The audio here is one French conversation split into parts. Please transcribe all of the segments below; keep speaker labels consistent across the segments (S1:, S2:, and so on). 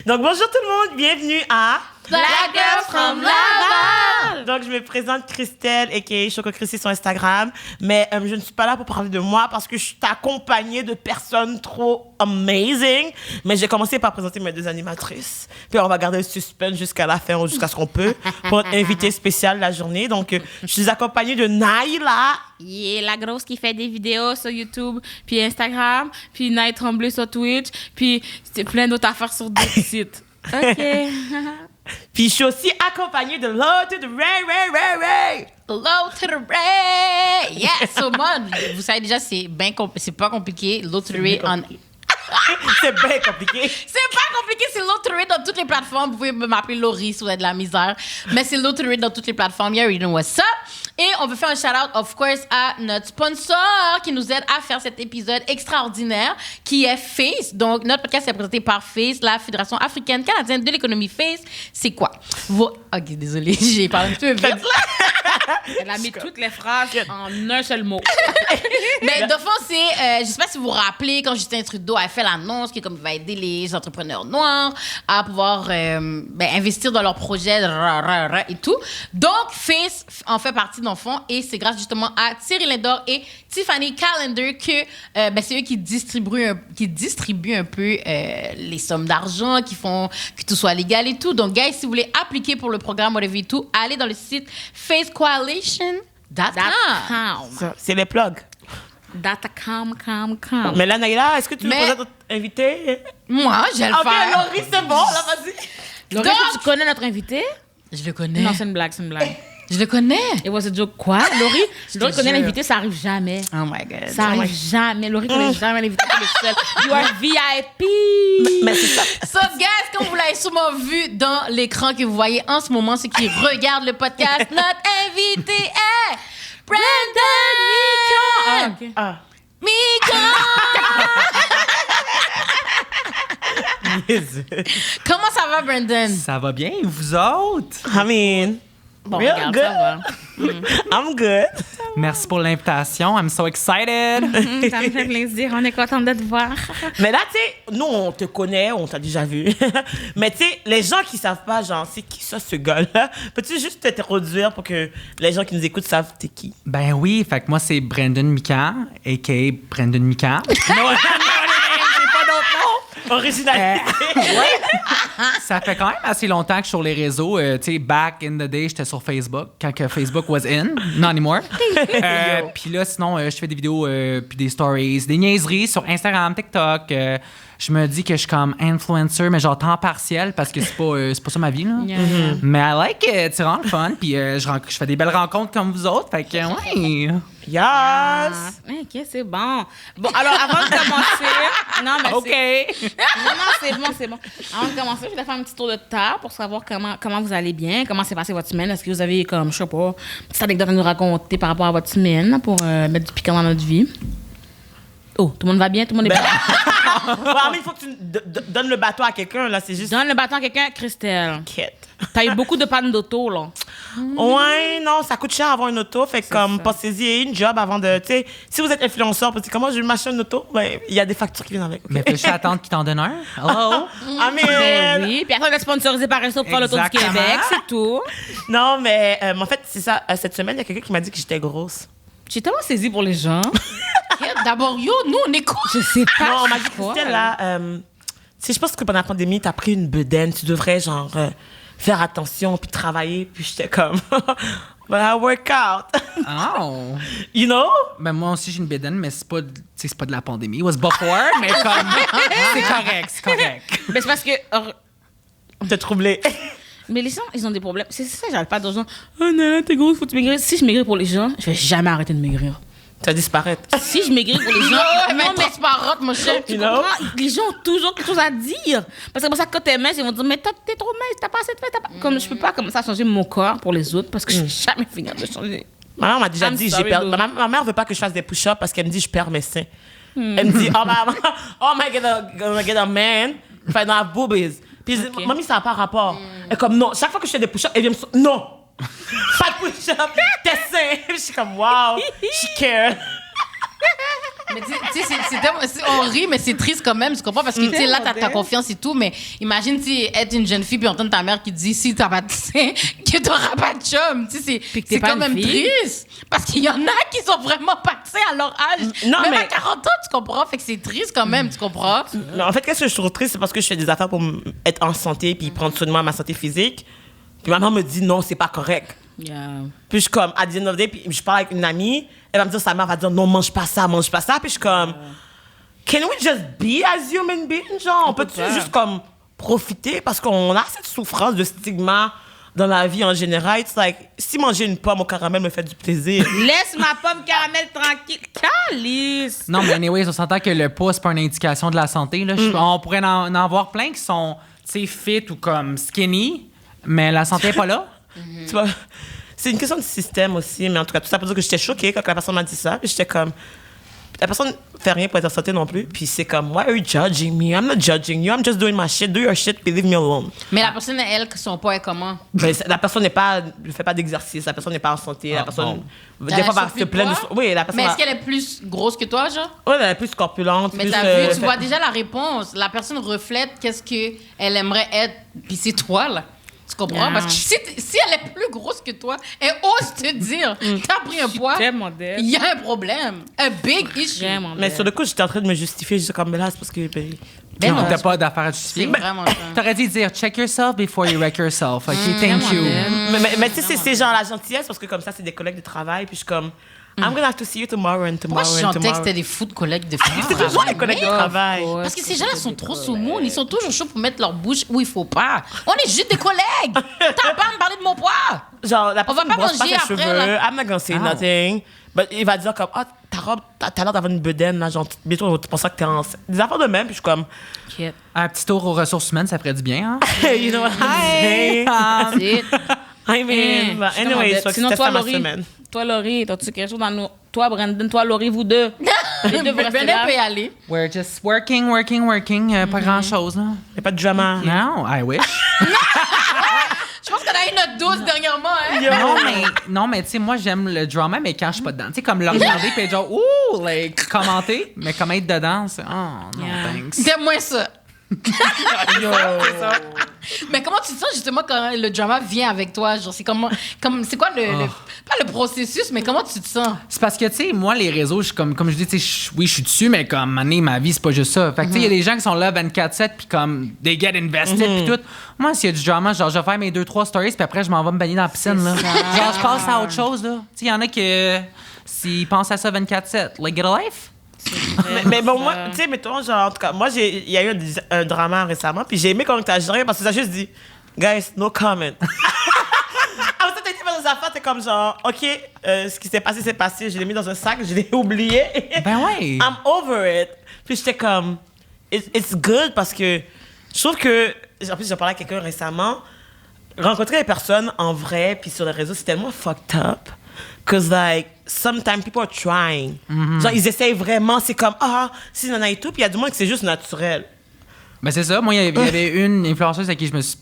S1: Donc, bonjour tout le monde, bienvenue à
S2: Black Girls from Laval.
S1: Donc, je me présente Christelle, a.k.a. Choco Chrissy sur Instagram. Mais je ne suis pas là pour parler de moi parce que je suis accompagnée de personnes trop amazing. Mais j'ai commencé par présenter mes deux animatrices. Puis on va garder le suspense jusqu'à la fin ou jusqu'à ce qu'on peut pour notre invité spécial de la journée. Donc, je suis accompagnée de Naila.
S2: Yeah, la grosse qui fait des vidéos sur YouTube, puis Instagram, puis Night Tremblay sur Twitch, puis c'est plein d'autres affaires sur d'autres sites. OK.
S1: Puis je suis aussi accompagnée de Low to the Ray.
S3: Low to the Ray! Yeah! So, moi, vous savez déjà, c'est pas compliqué. Low to the Ray on...
S1: C'est bien compliqué.
S3: C'est pas compliqué, c'est Low to the Ray dans toutes les plateformes. Vous pouvez m'appeler Laurie si vous avez de la misère. Mais c'est Low to the Ray dans toutes les plateformes. You already know what's up. Et on veut faire un shout-out, of course, à notre sponsor qui nous aide à faire cet épisode extraordinaire qui est FACE. Donc, notre podcast est présenté par FACE, la Fédération africaine canadienne de l'économie. FACE, c'est quoi? OK, désolée, j'ai parlé un peu vite.
S2: Elle a mis toutes les phrases en un seul mot.
S3: Mais de fond, c'est... je sais pas si vous vous rappelez, quand Justin Trudeau a fait l'annonce qu'il va aider les entrepreneurs noirs à pouvoir investir dans leurs projets et tout. Donc, FACE en fait partie dans le fond et c'est grâce justement à Thierry Lindor et Tiffany Callender que c'est eux qui distribuent un peu les sommes d'argent, qui font que tout soit légal et tout. Donc, guys, si vous voulez appliquer pour le programme Whatever You Do, allez dans le site facecoalition.com.
S1: Ça, c'est les plugs.
S2: Datacom.
S1: Mais là, Naila, est-ce que tu veux présenter notre invité?
S3: Moi, je vais le
S1: Ok,
S3: faire.
S1: Laurie, c'est bon, là, vas-y.
S2: Laurie, est-ce que tu connais notre invité?
S3: Je le connais.
S2: Non, c'est une blague.
S3: Je le connais.
S2: It was a joke. Quoi? Laurie connaît l'invité, ça arrive jamais.
S3: Oh my God.
S2: Ça arrive jamais. Laurie connaît jamais l'invité, c'est le seul. You are VIP.
S1: Mais c'est ça.
S3: So, guys, comme vous l'avez sûrement vu dans l'écran que vous voyez en ce moment, ceux qui regardent le podcast, notre invité est Brandon
S2: OK.
S1: Ah.
S3: Miko. Comment ça va, Brandon?
S4: Ça va bien, vous autres?
S1: I mean,
S2: Bon,
S1: real
S2: regarde,
S1: good.
S2: ça va.
S1: I'm good.
S4: Merci pour l'invitation. I'm so excited.
S2: Ça me fait plaisir. On est contente de te voir.
S1: Mais là, tu sais, nous, on te connaît, on t'a déjà vu. Mais tu sais, les gens qui savent pas, genre, c'est qui ça, ce gars-là? Peux-tu juste t'introduire pour que les gens qui nous écoutent savent t'es qui?
S4: Ben oui, fait que moi, c'est Brandon Mika, a.k.a. Brandon Mika.
S1: Non, j'ai pas d'autre nom. Originalité.
S4: Ça fait quand même assez longtemps que je suis sur les réseaux. Tu sais, back in the day, j'étais sur Facebook, quand que Facebook was in. Not anymore. Puis là, sinon, je fais des vidéos, puis des stories, des niaiseries sur Instagram, TikTok. Je me dis que je suis comme influencer, mais genre temps partiel, parce que c'est pas ça ma vie, là.
S2: Yeah.
S4: Mais I like it, c'est vraiment le fun. Puis je fais des belles rencontres comme vous autres. Fait que, ouais.
S1: Yes.
S2: Ah, OK, c'est bon. Bon, alors, avant de commencer... Non, mais
S1: OK.
S2: Non, c'est bon. Avant de commencer, je vais faire un petit tour de table pour savoir comment vous allez bien, comment s'est passée votre semaine. Est-ce que vous avez, comme, je sais pas, une petite anecdote à nous raconter par rapport à votre semaine pour mettre du piquant dans notre vie? Oh, tout le monde va bien? Tout le monde est bien?
S1: Mais il faut que tu donnes le bateau à quelqu'un, là. C'est juste...
S2: Donne le bâton à quelqu'un, Christelle.
S1: Quête.
S2: T'as eu beaucoup de pannes d'auto, là.
S1: Ouais, non, ça coûte cher avoir une auto. Fait que comme, pensez-y, une job avant de... Tu sais, si vous êtes influenceur, parce que comment je vais m'acheter une auto? Ben, il y a des factures qui viennent avec.
S4: Mais peux-je attendre qu'il t'en donne un? Hello?
S1: Ah, mais...
S2: Ben oui. Puis après, on est sponsorisé par Resto pour faire le tour du
S4: Exactement.
S2: Québec, c'est tout.
S1: Non, mais en fait, c'est ça. Cette semaine, il y a quelqu'un qui m'a dit que j'étais grosse.
S2: J'ai tellement saisi pour les gens.
S3: D'abord, nous, on écoute.
S2: Je sais pas.
S1: Non, on m'a dit que c'était là... tu sais, je pense que pendant la pandémie, t'as pris une bedaine. Tu devrais, genre, faire attention, puis travailler. Puis j'étais comme... But I work out.
S4: Oh!
S1: You know?
S4: Ben moi aussi j'ai une bédaine, mais c'est pas de la pandémie. It was before, mais comme c'est correct.
S2: Mais c'est parce que...
S1: T'es troublé.
S2: Mais les gens, ils ont des problèmes. C'est ça, j'arrive pas à dire aux gens, oh non, t'es grosse, faut que tu maigrir. Si je maigris pour les gens, je vais jamais arrêter de maigrir.
S1: Tu vas disparaître.
S2: Si je maigris pour les gens,
S3: Mais transparente, mon cher.
S2: tu comprends? Les gens ont toujours quelque chose à dire. Parce que c'est pour ça que quand t'es mince, ils vont dire, mais t'es trop mince, t'as pas assez de fête. Comme je peux pas commencer à changer mon corps pour les autres parce que je vais jamais finir de changer.
S1: Ma mère m'a déjà
S2: I'm
S1: dit,
S2: sorry,
S1: j'ai perdu.
S2: boo.
S1: Ma mère veut pas que je fasse des push-ups parce qu'elle me dit, je perds mes seins. Elle me dit, oh my gonna get a man if I don't have boobies. Puis je dis, mamie, ça n'a pas rapport. Elle est comme, non, chaque fois que je fais des push-ups, elle vient me dire, non, pas de push-up, tes seins. Je suis comme, wow, she care.
S3: Mais tu sais, on rit, mais c'est triste quand même, tu comprends? Parce que tu sais, là, t'as ta confiance et tout, mais imagine, tu sais, être une jeune fille puis entendre ta mère qui te dit si t'as pas de sein, que t'auras pas de chum. Tu sais, c'est
S2: pas
S3: quand
S2: une
S3: même
S2: fille.
S3: triste. Parce qu'il y en a qui sont vraiment pas de sein à leur âge.
S1: Non,
S3: même
S1: mais-
S3: à 40 ans, tu comprends? Fait que c'est triste quand même, tu comprends?
S1: Mais en fait, qu'est-ce que je trouve triste, c'est parce que je fais des affaires pour être en santé puis prendre soin de moi, ma santé physique. Puis ma mère me dit non, c'est pas correct.
S2: Yeah.
S1: Puis je suis comme, à the end of the day, puis je parle avec une amie, elle va me dire, sa mère va dire non, mange pas ça. Puis je suis comme, can we just be as human beings? Genre, on peut
S2: pas.
S1: juste comme profiter parce qu'on a cette souffrance de stigma dans la vie en général. It's like, si manger une pomme au caramel me fait du plaisir.
S2: Laisse ma pomme caramel tranquille. Calice.
S4: Non, mais anyways, on s'entend que le poids, c'est pas une indication de la santé. Là. On pourrait en voir plein qui sont, tu sais, fit ou comme skinny, mais la santé est pas là.
S1: Tu vois, c'est une question de système aussi, mais en tout cas, tout ça pour dire que j'étais choquée quand la personne m'a dit ça. Puis j'étais comme, la personne fait rien pour être en santé non plus. Puis c'est comme, why are you judging me? I'm not judging you. I'm just doing my shit. Do your shit, puis leave me alone.
S3: Mais la personne, elle, son poids est comment?
S1: Ben, la personne ne fait pas d'exercice. La personne n'est pas en santé. La personne, des
S3: Elle
S1: fois,
S3: a
S1: va se
S3: surplus de
S1: plaindre.
S3: poids?
S1: Oui, la personne.
S3: Mais est-ce qu'elle est plus grosse que toi, genre?
S1: Ouais, elle est plus corpulente.
S3: Mais
S1: plus,
S3: t'as vu, tu vois déjà la réponse. La personne reflète qu'est-ce qu'elle aimerait être, puis c'est toi, là. Tu comprends?
S2: Yeah.
S3: Parce que si elle est plus grosse que toi, elle ose te dire t'as pris un poids,
S2: Très moderne.
S3: il y a un problème. Un big issue.
S2: Vraiment
S1: Mais sur le coup, j'étais en train de me justifier. J'étais comme, mais là, c'est parce que.
S3: Ben
S4: Non,
S3: non,
S4: t'as pas d'affaire à
S3: c'est
S4: justifier.
S3: vraiment ça.
S4: T'aurais dû dire check yourself before you wreck yourself. OK, thank you.
S1: Mais tu sais, c'est genre la gentillesse parce que comme ça, c'est des collègues de travail. Puis je suis comme, I'm gonna have to see you tomorrow and
S3: Pourquoi
S1: tomorrow
S3: je
S1: and
S3: chantais que
S1: tomorrow.
S3: c'était des fous de collègues de filles?
S1: C'est toujours les collègues de travail.
S3: Parce que ces gens-là sont trop sous-mous. Ils sont toujours chauds pour mettre leur bouche où il faut pas. On est juste des collègues. T'as pas à me parler de mon poids.
S1: Genre, la
S3: On va
S1: personne
S3: pas
S1: brosse pas
S3: manger
S1: ses
S3: après,
S1: cheveux.
S3: là.
S1: I'm not gonna say nothing. But il va dire comme, ah, ta robe, t'as l'air d'avoir une bedaine, là. Genre, bientôt, tu penses que t'es enceinte. Des affaires de même. Puis je suis comme,
S4: Un petit tour aux ressources humaines, ça ferait du bien. Hein?
S1: hey, you know what I'm saying? I mean, but anyway,
S2: Sinon,
S1: c'était
S2: toi,
S1: ça ma
S2: Laurie,
S1: semaine.
S2: toi, Laurie, t'as-tu quelque chose dans nous? Toi, Brandon, toi, Laurie, vous deux. Les deux, vous restez
S3: Brennan
S2: là.
S3: peut y aller.
S4: We're just working. Pas grand-chose, là.
S1: Y'a pas de drama.
S4: Non, I wish.
S3: Je pense qu'on a eu notre dose dernièrement. Hein?
S4: Non, mais tu sais, moi, j'aime le drama, mais quand je suis pas dedans. Tu sais, comme le regarder, puis être genre, ouh, like, commenter, mais comme être dedans, c'est, oh, non,
S2: Yeah.
S4: thanks.
S3: C'est moins ça. Mais comment tu te sens justement quand le drama vient avec toi? Genre, c'est c'est quoi pas le processus, mais comment tu te sens?
S4: C'est parce que, tu sais, moi, les réseaux, comme je dis, tu sais, oui, je suis dessus, mais comme, ma vie, c'est pas juste ça. Fait que, tu sais, il y a des gens qui sont là 24/7, puis comme, they get invested, puis tout. Moi, s'il y a du drama, genre, je vais faire mes 2-3 stories, puis après, je m'en vais me baigner dans la piscine, là. Genre, je passe à autre chose, là. Tu sais, il y en a qui, s'ils pensent à ça 24/7, like, get a life?
S1: Mais bon, moi, tu sais, mettons, genre, en tout cas, moi, il y a eu un drama récemment, puis j'ai aimé quand t'as géré parce que t'as juste dit, guys, no comment. Après ça, t'as été dans des affaires, t'es comme genre, OK, ce qui s'est passé, c'est passé, je l'ai mis dans un sac, je l'ai oublié.
S4: Ben ouais.
S1: I'm over it. Puis j'étais comme, it's good parce que je trouve que, en plus, j'ai parlé à quelqu'un récemment, rencontrer les personnes en vrai, puis sur les réseaux, c'est tellement fucked up. Cause like, sometimes people are trying. Genre, ils essayent vraiment, c'est comme, si n'en a et tout, puis il y a du monde que c'est juste naturel.
S4: Ben c'est ça. Moi, il y avait une influenceuse à qui je me suis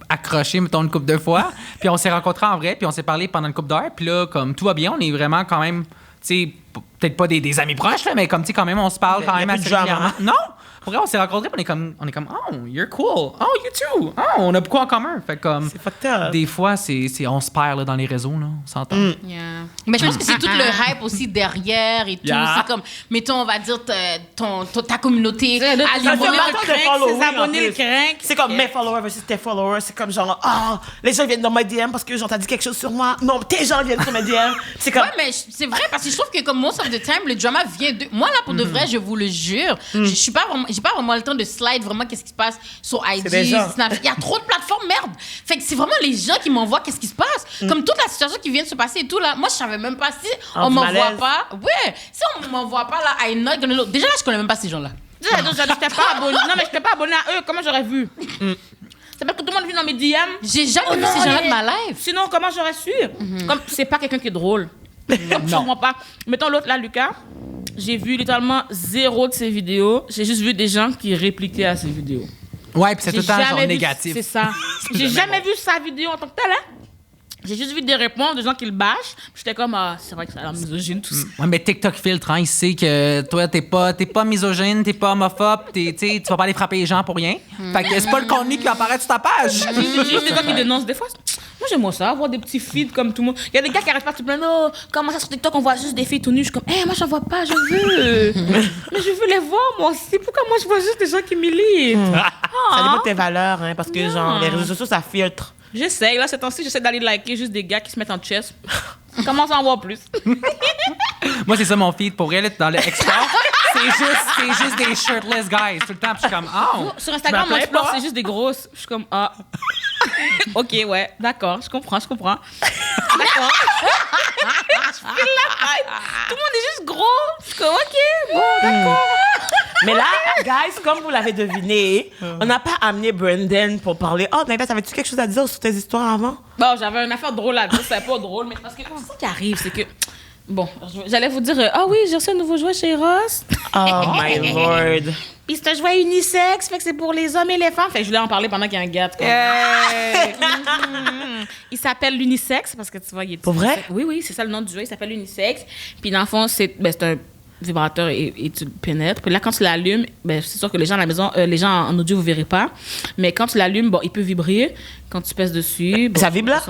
S4: accroché, mettons, une couple de fois. Puis on s'est rencontrés en vrai, puis on s'est parlé pendant une couple d'heures. Puis là, comme tout va bien, on est vraiment quand même, tu sais, peut-être pas des amis proches, là, mais comme, tu sais, quand même, on se parle quand
S1: Il y a
S4: même
S1: plus
S4: assez
S1: de drama.
S4: régulièrement. Non! Pour vrai, on s'est rencontrés, puis on est comme, oh, you're cool. Oh, you too. Oh, on a beaucoup en commun. Fait comme,
S1: C'est fucked up.
S4: des fois, on se perd là, dans les réseaux, là, on s'entend.
S3: Mais je pense que c'est tout le hype aussi derrière et tout.
S4: Yeah.
S3: C'est comme, mettons, on va dire ta communauté.
S2: C'est de-
S3: Ali
S2: ça,
S3: Monet,
S2: c'est
S1: matin
S2: le
S1: de
S2: crank,
S1: following,
S2: ses abonnés
S1: en
S2: le
S1: plus.
S2: crank.
S1: C'est comme mes followers versus tes followers. C'est comme genre, les gens viennent dans mes DM parce que genre, t'as dit quelque chose sur moi. Non, tes gens viennent sur mes DM. C'est comme,
S3: Ouais, mais c'est vrai parce que je trouve que comme most of the time, le drama vient de. Moi là, pour de vrai, je vous le jure, je suis pas vraiment, j'ai pas vraiment le temps de slide vraiment qu'est-ce qui se passe sur IG,
S1: des gens.
S3: Snap. Il y a trop de plateformes, merde. Fait que c'est vraiment les gens qui m'envoient qu'est-ce qui se passe. Comme toute la situation qui vient de se passer et tout là. Moi, je savais même pas si
S1: Ah,
S3: on
S1: du
S3: m'envoie
S1: malaise.
S3: pas. Ouais, si on m'envoie pas là, I not gonna know. Déjà là, je connais même pas ces gens-là.
S2: J'étais pas abonné. Non, mais j'étais pas abonné à eux. Comment j'aurais vu? C'est parce que tout le monde vient dans mes DM.
S3: J'ai jamais vu ces gens-là de ma life.
S2: Sinon, comment j'aurais su? Comme c'est pas quelqu'un qui est drôle. Comme je comprends pas. Mettons l'autre là, Lucas. J'ai vu littéralement 0 de ses vidéos. J'ai juste vu des gens qui répliquaient à ses vidéos.
S4: Ouais, puis c'est tout
S2: J'ai
S4: le temps genre
S2: jamais vu-
S4: négatif.
S2: C'est ça. J'ai jamais vu sa vidéo en tant que telle, hein? J'ai juste vu des réponses de gens qui le bâchent. J'étais comme, ah, c'est vrai que ça a l'air misogyne, tout ça.
S4: Ouais, mais TikTok filtre, hein, il sait que toi, t'es pas misogyne, t'es pas homophobe, tu vas pas aller frapper les gens pour rien. Fait que c'est pas le contenu qui apparaît sur ta page.
S2: J'ai des gars qui dénoncent des fois. Moi, j'aime ça, avoir des petits feeds comme tout le monde. Il y a des gars qui arrêtent pas de se plaindre. Oh, comment ça sur TikTok, on voit juste des filles tout nues. Je suis comme, moi, j'en vois pas, je veux. Mais je veux les voir, moi aussi. Pourquoi moi, je vois juste des gens qui militent?
S1: Ça dépend de tes valeurs, hein, parce que, genre, les réseaux sociaux, ça filtre.
S2: J'essaye, là, ces temps-ci, j'essaie d'aller liker juste des gars qui se mettent en chest. On commence à en voir plus.
S4: Moi, c'est ça mon feed. Pour elle, dans le Explore, c'est juste des shirtless guys. Tout le temps, puis je suis comme, oh.
S2: Sur Instagram, moi, c'est juste des grosses. Je suis comme, ah. OK, ouais, d'accord, je comprends. D'accord. Je file la tête. Tout le monde est juste gros. Je suis comme, OK, bon, d'accord.
S1: Mais là, guys, comme vous l'avez deviné, on n'a pas amené Brandon pour parler. Oh, Naïda, t'avais-tu quelque chose à dire sur tes histoires avant?
S2: Bon, j'avais une affaire drôle à dire, c'est pas drôle, mais parce que ce qui arrive, c'est que. Bon, j'allais vous dire, ah oui, j'ai reçu un nouveau jouet chez Ross.
S1: Oh my lord.
S2: Puis c'est un jouet unisexe, fait que c'est pour les hommes et les femmes. Fait que je voulais en parler pendant qu'il y a un gars. Il s'appelle l'unisexe parce que tu vois, il est.
S1: Pour vrai?
S2: Oui, c'est ça le nom du jouet, il s'appelle l'unisexe. Puis dans le fond, c'est un vibrateur et tu le pénètres. Puis là, quand tu l'allumes, c'est sûr que les gens à la maison, les gens en audio, vous verrez pas. Mais quand tu l'allumes, il peut vibrer. Quand tu pèses dessus.
S1: Ça vibre là?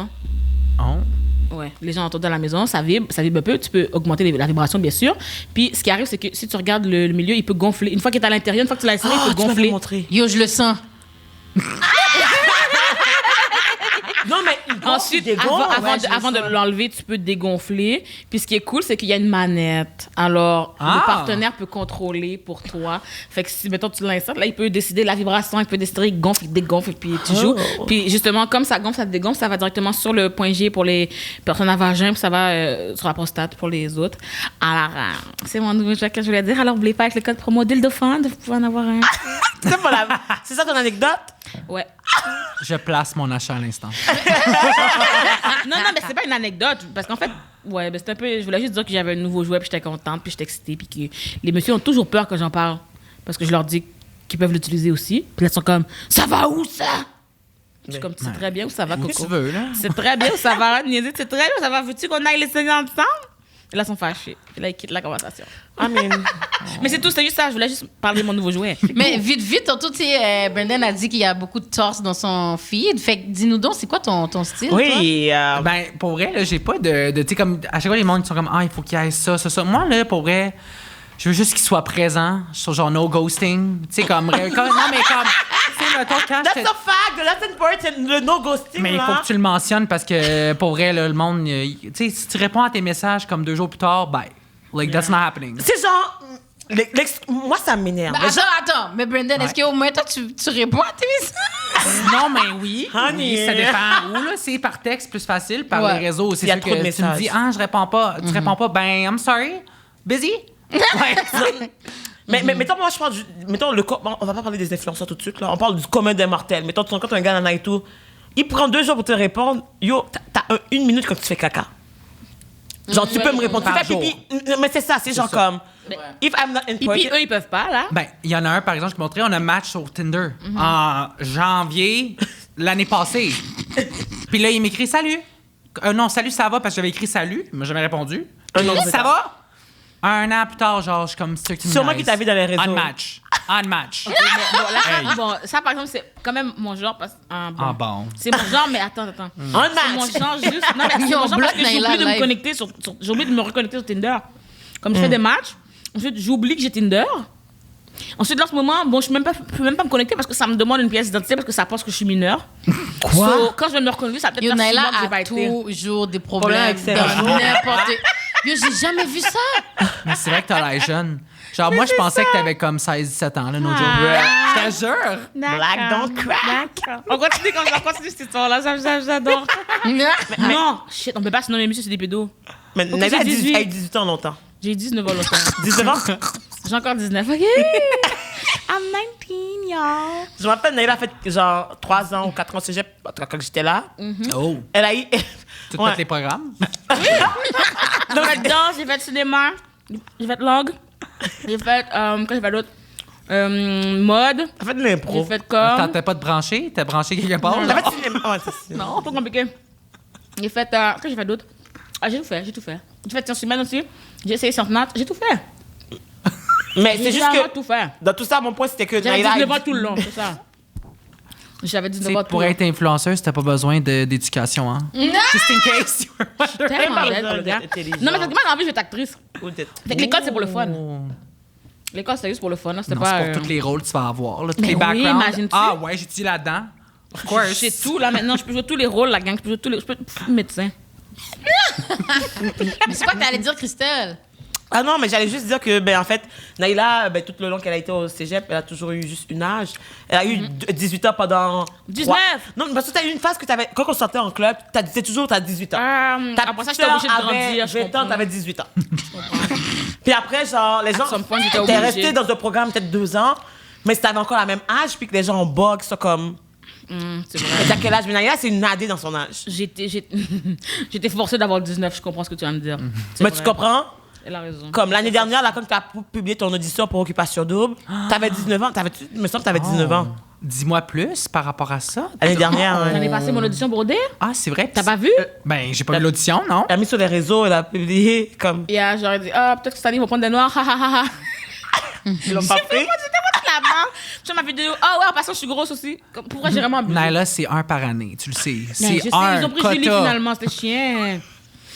S2: Ouais, les gens autour de la maison, ça vibre un peu. Tu peux augmenter la vibration, bien sûr. Puis ce qui arrive, c'est que si tu regardes le milieu, il peut gonfler. Une fois qu'il est à l'intérieur, une fois que tu l'as essayé, il peut gonfler.
S3: Yo, je le sens.
S1: Non, mais
S2: ensuite, avant de l'enlever, tu peux dégonfler. Puis ce qui est cool, c'est qu'il y a une manette. Alors, le partenaire peut contrôler pour toi. Fait que si, mettons, tu l'installes, là, il peut décider la vibration, il peut décider, il gonfle, il dégonfle, et puis tu joues. Puis justement, comme ça gonfle, ça dégonfle, ça va directement sur le point G pour les personnes à vagin, puis ça va sur la prostate pour les autres. Alors, c'est mon nouveau jeu que je voulais dire. Alors, n'oubliez pas avec le code promo DildoFun de pouvoir en avoir un.
S1: C'est ça ton anecdote?
S2: Ouais.
S4: Je place mon achat à l'instant.
S2: Non, mais c'est pas une anecdote. Parce qu'en fait, c'est un peu. Je voulais juste dire que j'avais un nouveau jouet, puis j'étais contente, puis j'étais excitée, puis que les messieurs ont toujours peur que j'en parle. Parce que je leur dis qu'ils peuvent l'utiliser aussi. Puis là, ils sont comme, ça va où ça? Je suis comme, tu sais très bien où ça va, Coco.
S4: Tu veux, là?
S2: C'est très bien où ça va, Niaiser, c'est très bien où ça va. Veux-tu qu'on aille les saigner ensemble? Et là, ils sont fâchés. Et là, ils quittent la conversation. Mais c'est tout, c'est juste ça. Je voulais juste parler de mon nouveau jouet.
S3: Mais vite, tantôt, tu sais, Brandon a dit qu'il y a beaucoup de torse dans son feed. Fait que dis-nous donc, c'est quoi ton style,
S1: Oui,
S3: toi?
S4: Pour vrai, là, j'ai pas de tu sais, comme, à chaque fois, les gens sont comme, il faut qu'il y ait ça. Moi, là, pour vrai, je veux juste qu'il soit présent sur genre no ghosting. Tu sais, comme, non, mais comme, tu sais, mettons, quand
S1: that's a fact, that's important, le no ghosting.
S4: mais il faut que tu le mentionnes parce que, pour vrai, là, le monde, tu sais, si tu réponds à tes messages comme 2 jours plus tard, that's not happening.
S1: C'est genre, moi, ça m'énerve.
S3: Attends, mais Brandon, est-ce qu'au moins, toi, tu réponds à tes messages?
S4: Non, mais oui.
S1: Honey.
S4: Oui, ça dépend où, là. C'est par texte plus facile, par les réseaux. C'est
S1: Il y a
S4: sûr
S1: trop de
S4: que tu
S1: messages.
S4: me dis, je réponds pas. Tu réponds pas, I'm sorry. Busy?
S1: Mais mettons, moi, je parle mettons, on va pas parler des influenceurs tout de suite, là. On parle du commun des mortels. Mettons, tu rencontres un gars dans et tout. Il prend 2 jours pour te répondre. Yo, t'as 1 minute quand tu fais caca. Genre, tu peux me répondre. Tu
S4: par
S1: fais pipi. Mais c'est ça, c'est genre comme. If I'm not important.
S2: Puis eux, ils peuvent pas, là.
S4: Il y en a un, par exemple, je montrais, on a un match sur Tinder en janvier l'année passée. Puis là, il m'écrit salut. Non, salut, ça va, parce que j'avais écrit salut. Il m'a jamais répondu. Ça va? 1 an plus tard, genre, je suis comme ceux qui me
S1: Sûrement qu'il t'a vu dans les réseaux.
S4: On match.
S2: Ça, par exemple, c'est quand même mon genre.
S4: Bon.
S2: C'est mon genre, mais attends.
S1: On
S2: C'est mon genre juste. Non, mais c'est mon genre parce que j'ai oublié de me connecter j'ai oublié de me reconnecter sur Tinder. Comme je fais des matchs, ensuite, j'oublie que j'ai Tinder. Ensuite, dans ce moment, je peux même pas me connecter parce que ça me demande une pièce d'identité parce que ça pense que je suis mineure.
S1: Quoi?
S2: Quand je vais me reconnecter, ça peut-être
S3: Yo,
S2: faire 6
S3: Naila
S2: mois que j'ai pas
S3: a
S2: été.
S3: toujours des problèmes
S1: avec ses
S3: dans
S1: réseaux.
S3: n'importe... Yo, j'ai jamais vu ça.
S4: Mais c'est vrai que t'as l'air jeune. Genre, moi, je pensais que t'avais comme 16-17 ans, là, no joke. Je te jure.
S1: Black don't crack.
S2: D'accord. On continue cette histoire-là. J'adore. Non, shit, on peut pas se nommer monsieur, c'est des pédos.
S1: Mais
S2: Ok,
S1: Naila a
S2: j'ai
S1: 18 ans longtemps.
S2: J'ai 19 ans longtemps.
S1: 19 ans?
S2: J'ai encore 19. OK. I'm 19, y'all.
S1: Je me rappelle, Naila a fait genre 3 ans ou 4 ans au cégep, en tout cas, quand j'étais là.
S4: Oh.
S1: Elle a eu.
S4: Tu
S1: Ouais.
S4: fais les programmes?
S2: J'ai fait danse, j'ai fait cinéma, j'ai fait langue, j'ai fait, quoi j'ai fait d'autre? Mode,
S1: Elle a fait de l'impro.
S2: j'ai fait com.
S4: T'as pas de branché? T'as branché quelque part?
S1: Elle a fait cinéma. Ouais, c'est ça.
S2: Non, pas compliqué. J'ai fait... Qu'est-ce que j'ai fait d'autre? Ah, j'ai tout fait. J'ai fait sciences humaines aussi. J'ai essayé sciences nat. J'ai tout fait.
S1: Mais c'est juste que
S2: tout fait.
S1: dans tout ça, mon point, c'était que
S2: J'avais
S1: Naila,
S2: 19 ans tout le long, c'est ça. J'avais 19 ans tout
S4: Pour
S2: le long.
S4: être influenceuse, t'as pas besoin d'éducation, hein? Just in case.
S2: Tellement belle pour le gars.
S1: intelligent.
S2: Non, mais moi, j'ai envie de être actrice.
S1: Ou d'être-
S2: Fait que l'école, c'est pour le fun.
S4: Oh.
S2: L'école, c'est juste pour le fun. Là. C'était
S4: Non,
S2: pas...
S4: c'est pour tous les rôles que tu vas avoir, là, tous
S2: Mais
S4: les
S2: oui,
S4: backgrounds.
S2: imagine-tu?
S4: Ah ouais, j'étudie là-dedans. Of course.
S2: J'ai tout, là, maintenant. Je peux jouer tous les rôles, la gang. Je peux jouer tous les... Je peux être médecin.
S3: Mais c'est quoi que t'allais dire, Christelle?
S1: Ah non, mais j'allais juste dire que, en fait, Naila, tout le long qu'elle a été au cégep, elle a toujours eu juste une âge. Elle a eu 18 ans pendant...
S2: 19.
S1: Non, parce que t'as eu une phase que t'avais... Quand on sortait en club, t'as toujours 18 ans.
S2: Après ça, j'étais obligée de grandir. Je
S1: 20 ans,
S2: comprends.
S1: t'avais 18 ans. Puis après, genre, les gens...
S2: some point, j'étais
S1: T'es
S2: obligée.
S1: resté dans un programme peut-être 2 ans, mais si t'avais encore la même âge, puis que les gens en bug, ça comme...
S2: C'est vrai.
S1: T'as quel âge? Mais Naila, c'est une nadée dans son âge.
S2: J'étais forcée d'avoir 19, je comprends ce que tu viens de dire. C'est
S1: Mais
S2: vrai.
S1: tu comprends?
S2: Elle a raison.
S1: Comme l'année dernière, là, quand tu as publié ton audition pour Occupation Double, t'avais 19 ans. Il me semble que t'avais 19 ans.
S4: Dis-moi plus par rapport à ça.
S1: L'année dernière,
S2: J'en
S1: ouais.
S2: ai passé mon audition pour ODR.
S4: Ah, c'est vrai.
S2: T'as pas vu?
S4: Ben, j'ai pas vu l'audition, non?
S1: Elle a mis sur les réseaux, elle a publié comme...
S2: Et j'aurais dit, peut-être que cette année, ils vont prendre des noirs. Ha, ha, ha, ha.
S1: Ils l'ont pas fait.
S2: Moi, j'étais pas là-bas. Je fais ma vidéo. Ah ouais, en passant, je suis grosse aussi. Pourquoi j'ai vraiment abusé?
S4: Naila, c'est un par année, tu le sais.
S2: Mais
S4: C'est
S2: je sais,
S4: un
S2: ils ont pris
S4: quota.
S2: Julie finalement, c'était chiant.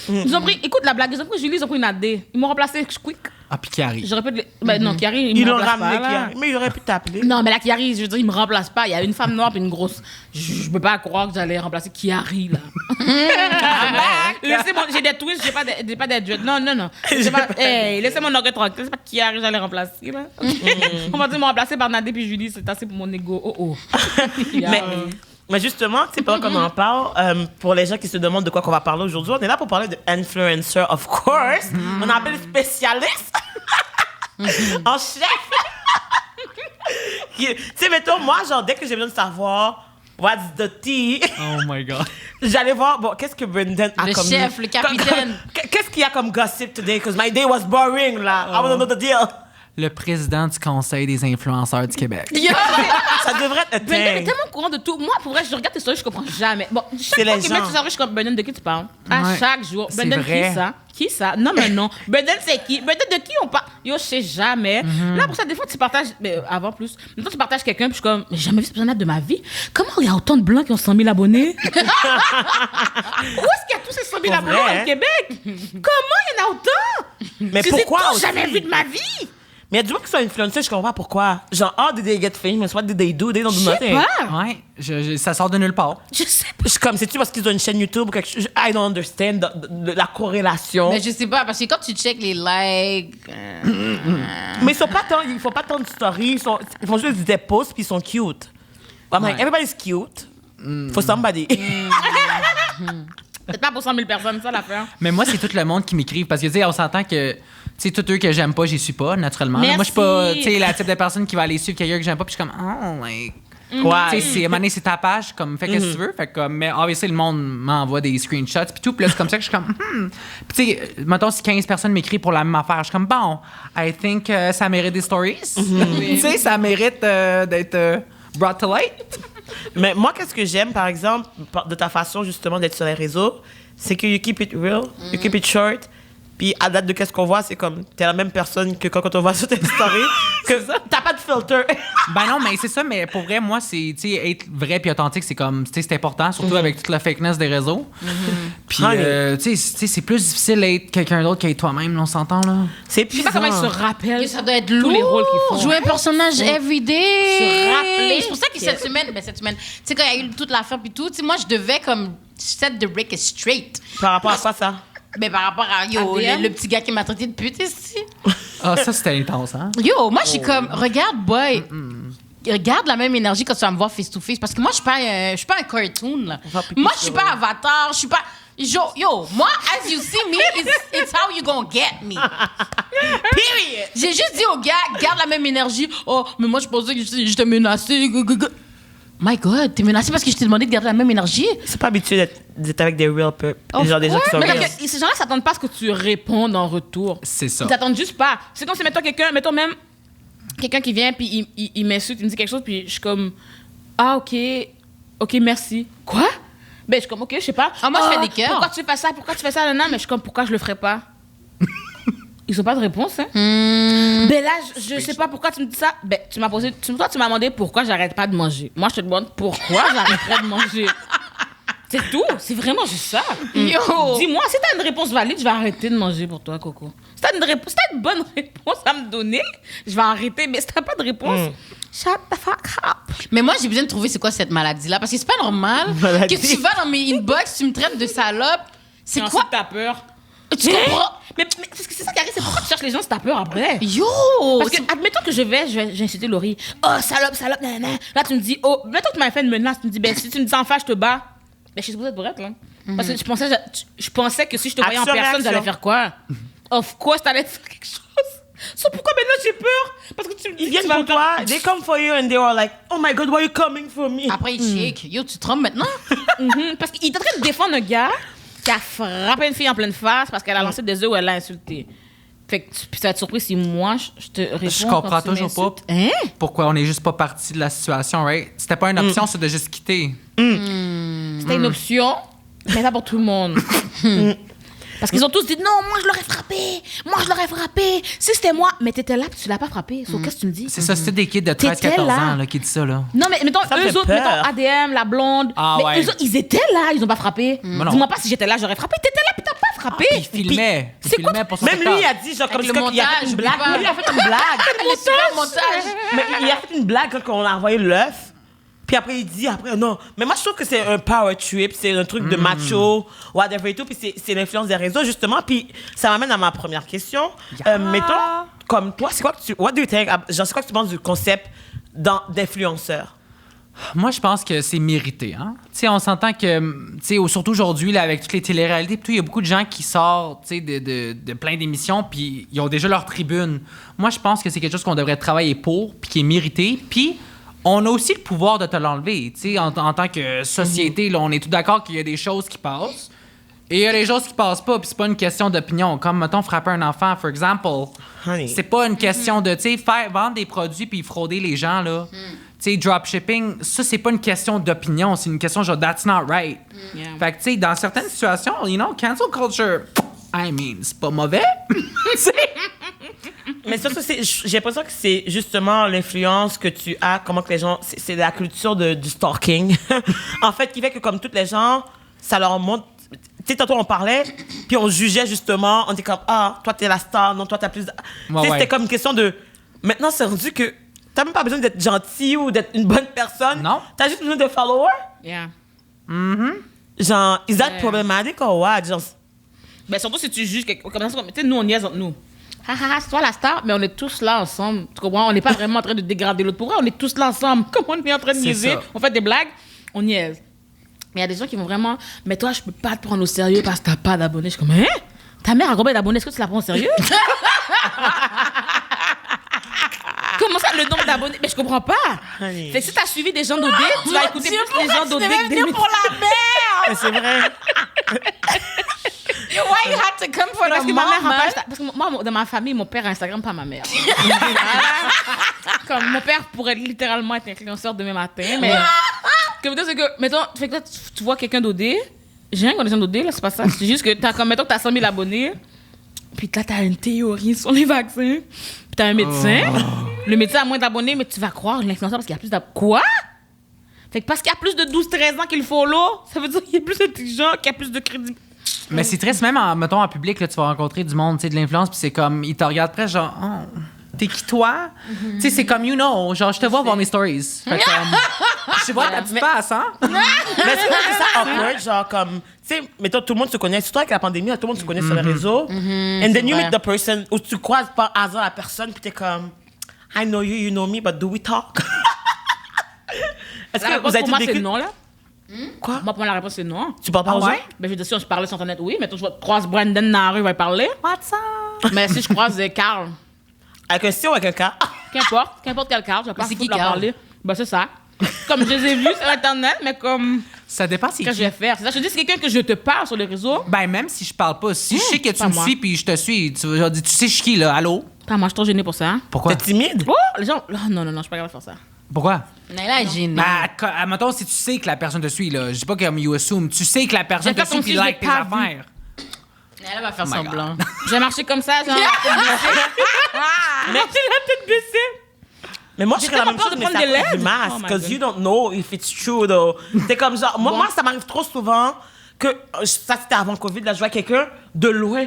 S2: Ils ont pris, écoute la blague, ils ont pris Julie, ils ont pris une AD. Ils m'ont remplacé quick.
S4: Ah, puis qui arrive.
S2: J'aurais pu. Ben non, Kiari,
S1: Ils
S2: me
S1: l'ont
S2: remplace
S1: ramené,
S2: pas, là.
S1: Kiari. Mais il aurait pu t'appeler.
S2: Non, mais la Kiari, je veux dire, il me remplace pas. Il y a une femme noire et une grosse. Je peux pas croire que j'allais remplacer Kiari, là. Laissez-moi, j'ai des twists, j'ai pas des dreads. Non. Laissez mon orgueil tranquille. C'est pas Kiari que j'allais remplacer, là. On va dire, me remplacer par Nadé puis Julie, c'est assez pour mon ego. Oh.
S1: Mais justement, tu sais, pendant qu'on en parle, pour les gens qui se demandent de quoi qu'on va parler aujourd'hui, on est là pour parler de influencer, of course. On appelle spécialiste en chef. Tu sais, mettons, moi, genre, dès que j'ai besoin de savoir what's the tea,
S4: Oh my God.
S1: j'allais voir, bon, qu'est-ce que Brendan a
S3: Le
S1: comme...
S3: chef, le capitaine.
S1: Qu'est-ce qu'il y a comme gossip today? Because my day was boring, là. I want to know the deal.
S4: Le président du Conseil des influenceurs du Québec.
S1: Ça devrait être un
S2: Brendan est
S1: thing.
S2: tellement au courant de tout. Moi, pour vrai, je regarde tes stories, je comprends jamais. Bon, chaque
S1: C'est
S2: fois
S1: les
S2: qu'ils mettent
S1: gens.
S2: sur sa je suis comme, Brendan, de qui tu parles? À
S4: Ouais.
S2: chaque jour.
S4: C'est
S2: Brendan,
S4: vrai.
S2: qui ça? Qui ça? Non, mais non. Brendan, c'est qui? Brendan, de qui on parle? Yo, je sais jamais. Là, pour ça, des fois, tu partages, mais avant plus, maintenant, tu partages quelqu'un, puis je suis comme, mais j'ai jamais vu cette personne-là de ma vie. Comment il y a autant de blancs qui ont 100 000 abonnés? Où est-ce qu'il y a tous ces 100 000
S1: Pour
S2: abonnés
S1: vrai,
S2: dans le Québec? Comment il y en a autant?
S1: Mais
S2: Je les ai
S1: pourquoi
S2: tous
S1: aussi?
S2: jamais vu de ma vie?
S1: Mais il y a du monde qui sont influencés, je comprends pas pourquoi. Genre, how did they get famous? What did they do? They don't do
S2: Je sais
S1: nothing.
S2: pas.
S4: Ouais, ça sort de nulle part.
S2: Je sais pas.
S1: Je suis comme, c'est-tu parce qu'ils ont une chaîne YouTube ou quelque chose? I don't understand la corrélation.
S3: Mais je sais pas, parce que quand tu check les likes.
S1: Mais ils sont pas tant, ils font pas tant de stories, ils font juste des posts puis ils sont cute. I'm like,
S4: Ouais.
S1: everybody's cute. For somebody.
S2: C'est pas pour 100 000 personnes, ça, l'affaire.
S4: Mais moi, c'est tout le monde qui m'écrive parce que, tu sais, on s'entend que, tu sais, tous eux que j'aime pas, j'y suis pas, naturellement.
S2: Merci.
S4: Moi, je suis pas, tu sais, la type de personne qui va aller suivre quelqu'un que j'aime pas, puis je suis comme, oh, like. Tu sais,
S1: Ouais.
S4: à un moment donné, c'est ta page, comme, fais qu'est-ce que tu veux. Fait que, comme, mais obviously, le monde m'envoie des screenshots, puis tout, puis là, c'est comme ça que je suis comme, Puis, tu sais, mettons, si 15 personnes m'écrivent pour la même affaire, je suis comme, bon, I think ça mérite des stories. Tu sais, ça mérite d'être brought to light.
S1: Mais moi, qu'est-ce que j'aime, par exemple, de ta façon justement d'être sur les réseaux, c'est que you keep it real, you keep it short. Puis à date de qu'est-ce qu'on voit, c'est comme t'es la même personne que quand on voit sur tes stories, que t'as pas de filter.
S4: Ben non, mais c'est ça, mais pour vrai, moi, c'est, tu sais, être vrai puis authentique, c'est comme, tu sais, c'est important, surtout avec toute la fakeness des réseaux. Puis, tu sais, c'est plus difficile d'être quelqu'un d'autre qu'être toi-même, là, on s'entend, là.
S1: C'est
S2: Je sais pas comment ils se
S1: épuisant.
S2: rappellent.
S3: Ça doit être
S2: Tous
S3: lourd.
S2: les rôles qu'ils font.
S3: Jouer un personnage everyday.
S2: Se rappeler.
S3: C'est pour ça que cette semaine, tu sais, quand il y a eu toute l'affaire puis tout, tu sais, moi, je devais comme set the record straight.
S1: Par rapport à quoi, ça?
S3: Mais par rapport à, yo,
S2: ADM?
S3: le petit gars qui m'a traité de pute ici.
S4: Ah, ça, c'était intense, hein?
S3: Yo, moi, je suis comme, regarde, boy. Regarde la même énergie quand tu vas me voir face to face. Parce que moi, je suis pas un cartoon, là.
S1: va pipi
S3: Moi, je suis
S1: sur
S3: pas
S1: eux.
S3: Avatar, je suis pas. Yo, moi, as you see me, it's how you gonna get me.
S1: Period!
S3: J'ai juste dit au gars, garde la même énergie. Oh, mais moi, je pensais que j'étais menacée. My God, t'es menacée parce que je t'ai demandé de garder la même énergie?
S1: C'est pas habitué d'être avec des real people. Genre des gens qui sont
S2: Mais
S1: real.
S2: parce que ces gens-là s'attendent pas à ce que tu répondes en retour.
S4: C'est ça.
S2: Ils t'attendent juste pas. C'est comme si, mettons même quelqu'un qui vient puis il m'insulte, il me dit quelque chose puis je suis comme, ah, ok, merci. Quoi? Ben, je suis comme, OK, je sais pas.
S3: Ah, moi, je fais des cœurs.
S2: Pourquoi tu fais ça? Pourquoi tu fais ça? Non, mais je suis comme, pourquoi je le ferais pas? Ils ont pas de réponse, hein. Ben là, je sais pas pourquoi tu me dis ça. Ben, tu m'as demandé pourquoi j'arrête pas de manger. Moi, je te demande pourquoi j'arrêterais de manger. C'est tout. C'est vraiment juste ça.
S3: Yo!
S2: Dis-moi, si t'as une réponse valide, je vais arrêter de manger pour toi, Coco. Si t'as une bonne réponse à me donner, je vais arrêter. Mais si t'as pas de réponse, shut the fuck up.
S3: Mais moi, j'ai besoin de trouver c'est quoi cette maladie-là. Parce que c'est pas normal
S1: Maladie.
S3: que tu vas dans mes inbox, tu me traites de salope. C'est
S2: Et
S3: quoi?
S2: ensuite, t'as peur.
S3: Tu comprends?
S2: Mais parce que c'est ça qui arrive, c'est pourquoi tu cherches les gens si t'as peur après.
S3: Yo!
S2: Parce que, admettons que j'ai insulté Laurie. Oh, salope, nanana. Là, tu me dis, oh, mettons que tu m'as fait une menace. Tu me dis, ben, si tu me dis enfin, je te bats. Ben, je suis supposée être prête, là. Parce que je pensais que si je te voyais en
S1: Action,
S2: personne,
S1: réaction.
S2: j'allais faire quoi? Of course, t'allais faire quelque chose. So, pourquoi maintenant j'ai peur? Parce que tu me dis
S1: Ils
S2: que
S1: viennent
S2: tu vas
S1: pour toi, they come for you and they were like, oh my god, why are you coming for me?
S3: Après, il shake. Yo, tu trompes maintenant?
S2: Parce qu'il est en train de défendre un gars qui a frappé une fille en pleine face parce qu'elle a lancé des œufs ou elle l'a insulté. Fait que tu vas être surpris si moi, je te réponds.
S4: Je comprends
S2: quand tu
S4: toujours
S2: m'insultes.
S4: pas
S2: Hein?
S4: pourquoi on n'est juste pas parti de la situation, right? C'était pas une option, c'est de juste quitter.
S2: C'était une option, mais pas pour tout le monde. Parce qu'ils ont tous dit non, moi je l'aurais frappé. Si c'était moi, mais t'étais là puis tu l'as pas frappé. So, qu'est-ce que tu me dis?
S4: C'est ça, c'était des kids de 13-14
S2: T'étais là.
S4: ans là, qui disent ça, là.
S2: Non, mais mettons,
S1: Ça me
S2: eux
S1: fait
S2: autres,
S1: peur.
S2: mettons ADM, la blonde.
S4: Ah,
S2: mais
S4: ouais.
S2: eux autres, ils étaient là, ils ont pas frappé.
S4: non.
S2: Dis-moi pas si j'étais là, j'aurais frappé. T'étais là puis t'as pas frappé.
S4: Il filmait. Il
S2: c'est quoi-
S4: filmait pour son
S1: Même lui, il a dit, genre, comme
S3: Avec
S1: c'est
S3: le
S1: quand il a fait
S3: montage,
S1: une blague.
S3: oublie pas.
S1: Même lui, il a fait une blague.
S3: Le super montage.
S1: Mais il a fait une blague quand on a envoyé l'œuf. Puis après, il dit, non. Mais moi, je trouve que c'est un power trip, c'est un truc de macho, whatever et tout. Puis c'est l'influence des réseaux, justement. Puis ça m'amène à ma première question. Mettons, comme toi, c'est quoi que tu... What do you think? Genre, c'est quoi que tu penses du concept d'influenceur?
S4: Moi, je pense que c'est mérité. Hein? Tu sais, on s'entend que, tu sais, surtout aujourd'hui, là, avec toutes les téléréalités, puis tout, il y a beaucoup de gens qui sortent, tu sais, de plein d'émissions, puis ils ont déjà leur tribune. Moi, je pense que c'est quelque chose qu'on devrait travailler pour, puis qui est mérité. Puis, on a aussi le pouvoir de te l'enlever. Tu sais, en tant que société, là, on est tous d'accord qu'il y a des choses qui passent, et il y a des choses qui passent pas, puis c'est pas une question d'opinion. Comme, mettons, frapper un enfant, for example.
S1: Honey.
S4: C'est pas une question de, tu sais, vendre des produits puis frauder les gens, là. Tu sais, dropshipping, ça, c'est pas une question d'opinion, c'est une question genre, that's not right.
S2: Yeah.
S4: Fait que, tu sais, dans certaines situations, you know, cancel culture, I mean, c'est pas mauvais.
S1: Mais ça, j'ai l'impression que c'est justement l'influence que tu as, comment que les gens... C'est la culture du stalking. En fait, qui fait que comme toutes les gens, ça leur montre... Tu sais, tantôt, on parlait, puis on jugeait justement, on était comme, ah, toi, t'es la star, non, toi, t'as plus... Tu sais,
S4: ouais.
S1: c'était comme une question de... Maintenant, c'est rendu que t'as même pas besoin d'être gentil ou d'être une bonne personne.
S4: Non.
S1: T'as juste besoin de followers.
S2: Yeah.
S1: Genre, is that
S2: Ouais.
S1: problematic or what? Genre,
S2: Ben, surtout si tu juges quelqu'un. Comme ça, tu sais, nous, on niaise entre nous. C'est toi la star, mais on est tous là ensemble. Tu comprends? On n'est pas vraiment en train de dégrader l'autre. Pour vrai, on est tous là ensemble. Comme on est en train de
S4: C'est
S2: niaiser,
S4: ça.
S2: on fait des blagues, on niaise. Mais il y a des gens qui vont vraiment. Mais toi, je peux pas te prendre au sérieux parce que t'as pas d'abonnés. Je suis comme, hein? Ta mère a combien d'abonnés? Est-ce que tu la prends au sérieux? Comment ça, le nombre d'abonnés? Mais je comprends pas.
S1: Honey.
S2: Fait que si t'as suivi des gens d'OD, tu vas écouter plus les gens d'OD que des
S3: pour la mère!
S1: mais c'est vrai.
S3: Yo, why you had to come for
S2: Parce
S3: the
S2: que
S3: mom,
S2: ma mère a
S3: man?
S2: pas Insta- parce que moi, dans ma famille, mon père a Instagram, pas ma mère. Voilà. Comme mon père pourrait littéralement être influenceur demain matin, mais ce que je veux dire, c'est que, mettons, fait que là, tu vois quelqu'un d'OD, j'ai rien contre les gens d'OD, là, c'est pas ça. C'est juste que t'as comme, mettons que t'as 100 000 abonnés, puis là, t'as une théorie sur les vaccins, puis t'as un médecin, le médecin a moins d'abonnés, mais tu vas croire l'influenceur parce qu'il y a plus d'abonnés. Quoi? Fait que parce qu'il y a plus de 12-13 ans qu'il follow, ça veut dire qu'il est plus intelligent, qu'il y a plus de crédit.
S4: Mais c'est triste, même mettons, en public, là, tu vas rencontrer du monde, tu sais, de l'influence, puis c'est comme, ils te regardent presque genre, oh, t'es qui toi? Tu sais, c'est comme, you know, genre, je te vois voir mes stories. Fait que, je vois ta petite face, hein?
S1: Mais c'est pas que ça awkward, genre comme, tu sais, mettons, tout le monde se connaît, surtout avec la pandémie, tout le monde se connaît sur les réseaux. And then you
S3: vrai.
S1: meet the person, ou tu croises par hasard la personne, puis t'es comme, I know you, you know me, but do we talk? Est-ce
S2: La
S1: que
S2: réponse
S1: vous avez
S2: pour moi,
S1: tout
S2: c'est
S1: vécu?
S2: non, là.
S1: Quoi?
S2: Moi, pour moi, la réponse, c'est non.
S1: Tu parles pas
S4: Ah
S1: aux gens?
S4: ouais?
S2: Ben, je veux dire, si je parlais sur Internet, oui, mais toi, je croise Brandon Nari, il va y parler.
S4: What's up?
S2: Mais si je croise Carl,
S1: Avec un C ou avec un K?
S2: qu'importe quel Carl, je vais pas
S3: c'est
S2: foutre
S3: qui,
S2: leur
S3: Carl?
S2: parler. Ben, c'est ça. Comme je les ai vus sur Internet, mais comme,
S4: Ça dépend si
S2: qu'est-ce que je vais faire? C'est ça, je te dis, c'est quelqu'un que je te parle sur les réseaux.
S4: Ben, même si je parle pas, si je sais que tu
S2: pas
S4: me
S2: moi.
S4: suis puis je te suis, tu vas dire, tu sais, je suis qui, là? Allô?
S2: Pas moi, je suis trop gênée pour ça.
S4: Pourquoi?
S1: T'es timide?
S2: Oh, les gens. Oh, non, je suis pas capable de faire ça.
S4: Pourquoi?
S3: Naila est gênée.
S4: Admettons, si tu sais que la personne te suit, là, je dis pas comme you assume, tu sais que la personne
S2: J'ai
S4: te
S2: fait
S4: suit
S2: ton
S4: puis
S2: fils,
S4: like
S2: j'ai
S4: tes
S2: pas
S4: affaires.
S3: Naila va faire semblant.
S2: J'ai marché comme ça, genre.
S1: Mais tu la tête baissée. Mais moi, je
S2: J'ai
S1: serais la même
S2: tellement
S1: chose,
S2: peur
S1: mais
S2: de
S1: c'est à
S2: prendre
S1: cause
S2: des
S1: du
S2: lèvres.
S1: masque.
S2: Oh my
S1: Because
S2: God.
S1: you don't know if it's true, though. C'est comme genre... Moi, ça m'arrive trop souvent que... Ça, c'était avant Covid, là, je vois quelqu'un de loin.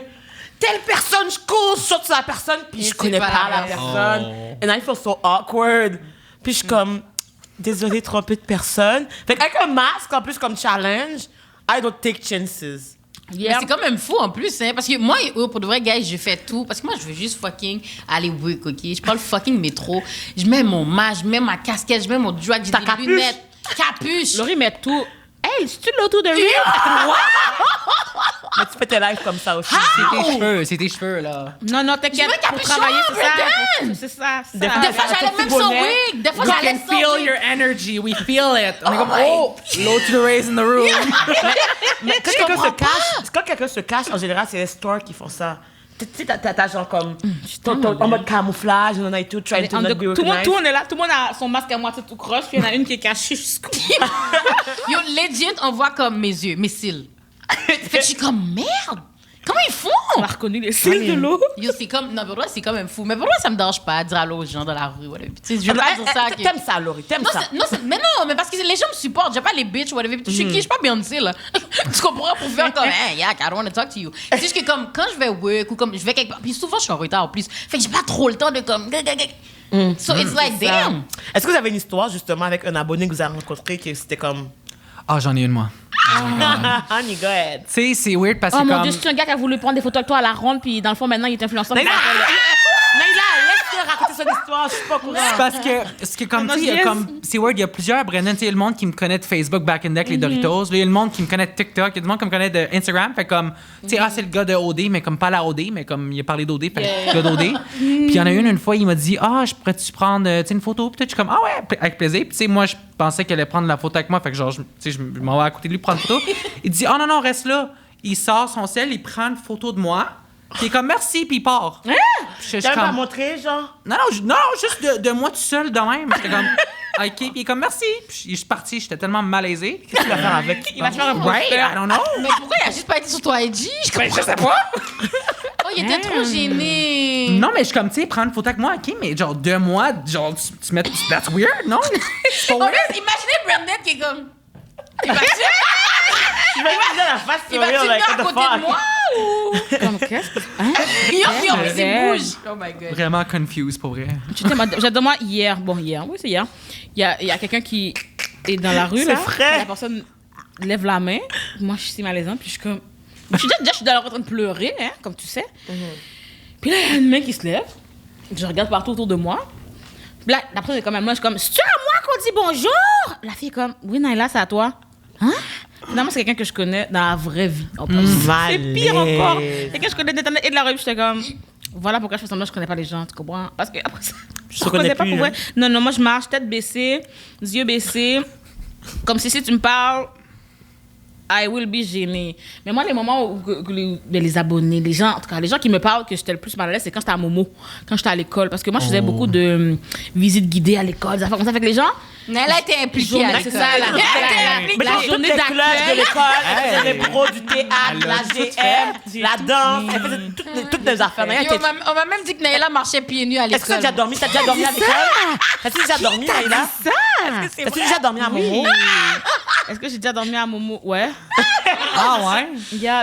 S1: Telle personne, je cours, je saute sur la personne, puis
S3: Et
S1: je
S3: c'est
S1: connais
S3: pas
S1: pas
S3: la
S1: la
S3: personne.
S1: personne. And I feel so awkward. Puis je suis comme... Désolée, trompée de personne. Fait qu'avec un masque, en plus, comme challenge, I don't take chances.
S3: Mais c'est quand même fou en plus, hein, parce que moi, pour de vrai, guys, je fais tout. Parce que moi, je veux juste fucking aller work, OK? Je prends le fucking métro, je mets mon masque, je mets ma casquette, je mets mon drag, j'ai
S1: Ta
S3: des
S1: capuche.
S3: lunettes, capuche.
S2: Laurie met tout. Hey, c'est-tu l'auto de real?
S1: Mais tu fais tes lives comme ça aussi.
S4: C'est tes cheveux, là.
S2: Non, non, t'inquiète.
S3: Je veux un
S2: Pour
S3: capuchon,
S2: travailler, c'est ça.
S3: Brendan!
S2: C'est ça. c'est
S1: Des
S2: ça.
S1: fois,
S3: Des fois,
S1: avec
S3: j'allais
S1: ton
S3: même
S1: petit
S3: sans
S1: bonnet.
S3: wig. Des fois,
S4: We
S3: j'allais
S4: can
S3: sans
S4: feel
S3: wig.
S4: your energy. We feel it. On est comme,
S3: my-
S4: oh, low to the raise in the room.
S1: Mais quand quelqu'un se cache, quand quelqu'un se cache, en général, c'est les stores qui font ça. Tu sais, t'as genre comme... en mode camouflage, on a et tout, trying to not be
S2: Tout le monde,
S1: recognized.
S2: tout le monde est là. Tout le monde a son masque à moitié tout croche. Puis il y en a une qui est cachée jusqu'au...
S3: Yo, legit, on voit comme mes yeux, mes cils. Fait que je suis comme, merde! Comment ils font?
S2: On a reconnu les cils de l'eau.
S3: Yo, c'est comme... Non, pour moi, c'est quand même fou. Mais pour moi, ça me dérange pas de dire allô aux gens dans la rue, whatever. Tu sais, je veux pas dire ça. que-
S1: T'aimes ça, Laurie, t'aimes
S3: Non,
S1: ça.
S3: mais non, mais parce que les gens me supportent. J'ai pas les bitches, whatever. Je suis qui? Je suis pas Beyoncé, là. Tu comprends? Pour faire comme, hey, yeah, I don't want to talk to you. C'est juste que comme, quand je vais work ou comme je vais quelque part, puis souvent je suis en retard en plus. Fait que j'ai pas trop le temps de comme, so it's like, damn.
S1: Est-ce que vous avez une histoire, justement, avec un abonné que vous avez rencontré qui c'était comme...
S4: Ah, j'en ai une, moi.
S1: Honey, go ahead.
S4: Tu sais, c'est weird parce que
S2: Oh mon
S4: comme...
S2: Dieu, c'est un gars qui a voulu prendre des photos avec toi à la ronde. Puis dans le fond, maintenant, il est influenceur.
S1: Naila, laisse-le raconter son histoire, je suis pas au courant.
S4: Parce que, ce qui est comme, tu sais, il y a comme, c'est weird, il y a plusieurs Brendan, tu sais, il y a le monde qui me connaît de Facebook back in the day avec les Doritos, là, il y a le monde qui me connaît de TikTok, il y a du monde qui me connaît de Instagram, fait comme, tu sais, c'est le gars de OD, mais comme pas la OD, mais comme il a parlé d'OD, fait le gars d'OD. Puis il y en a une fois, il m'a dit, je pourrais-tu prendre, tu sais, une photo, puis je suis comme, ah ouais, avec plaisir, puis tu sais, moi, je pensais qu'elle allait prendre la photo avec moi, fait que genre, tu sais, je m'en vais à côté de lui prendre une photo. Il dit, oh non, reste là. Il sort son sel, il prend une photo de moi. Puis il est comme merci, puis il part. Puis je suis
S1: T'as même pas
S4: comme,
S1: montré, genre?
S4: non, juste de moi tout seul de même. J'étais comme, OK, puis il est comme merci. Puis je suis parti, j'étais tellement malaisé.
S1: Qu'est-ce qu'il va faire avec?
S2: Il va te faire un
S4: Right,
S2: poster.
S4: I don't know.
S3: Mais pourquoi il a juste pas été sur ton IG?
S4: Ben, je sais pas.
S3: Oh, il était trop gêné.
S4: Non, mais je suis comme, tu sais, prendre une photo avec moi, OK, mais genre 2 mois, genre, tu mets. That's weird, non? C'est pas
S3: En
S4: weird.
S3: plus, imaginez Brandon qui est comme. Il va
S1: Il va me dire la face
S3: il va
S1: sourire, like,
S3: venir à
S1: what the
S3: côté de
S1: fuck?
S3: moi ou.
S2: Comme qu'est-ce que... Hein?
S3: Puis en plus, il
S2: Arrête.
S3: bouge. Oh my god.
S4: Vraiment confused, pour vrai.
S2: J'adore moi hier. Bon, hier. Oui, c'est hier. Il y a quelqu'un qui est dans la rue,
S1: C'est
S2: là.
S1: vrai.
S2: La personne lève la main. Moi, je suis malaisante. Puis je suis comme... Je suis déjà je suis dans la rue en train de pleurer, hein, comme tu sais. Puis là, il y a une main qui se lève. Je regarde partout autour de moi. Puis là, la personne est comme moi. Je suis comme, c'est-tu à moi qu'on dit bonjour? La fille est comme, oui, Naila, c'est à toi. Hein? Finalement, c'est quelqu'un que je connais dans la vraie vie. En plus. C'est pire encore. Quelqu'un que je connais d'Internet et de la rue. J'étais comme, voilà pourquoi je fais semblant que je connais pas les gens, tu comprends? Parce que après ça, je
S1: te connais
S2: pas
S1: plus,
S2: pour vrai.
S1: hein?
S2: Non, moi, je marche tête baissée, yeux baissés, comme si tu me parles, I will be gênée. Mais moi, les moments où les abonnés, les gens, en tout cas, les gens qui me parlent que j'étais le plus mal à l'aise, c'est quand j'étais à Momo, quand j'étais à l'école. Parce que moi, je faisais beaucoup de visites guidées à l'école, des affaires comme ça. Fait que les gens,
S3: Naila était impliquée à
S2: c'est
S3: l'école.
S2: ça, là.
S3: Elle était impliquée.
S1: Mais
S2: La
S1: dans toutes
S2: journée
S1: les clubs de
S2: d'accueil.
S1: l'école, elle faisait les pros du
S4: Elle
S1: théâtre,
S4: a
S1: la
S4: tout
S1: GM, la danse, elle faisait toutes les affaires. Naila
S3: Yo,
S1: était-
S3: on m'a même dit que Naila marchait pieds nus à
S1: Est-ce que t'as
S3: l'école.
S1: déjà dormi? T'as déjà dormi à l'école? T'as-tu déjà dormi, Naila? T'as-tu déjà dormi à Momo?
S2: est-ce que j'ai déjà dormi à Momo? Ouais.
S4: Ah ouais?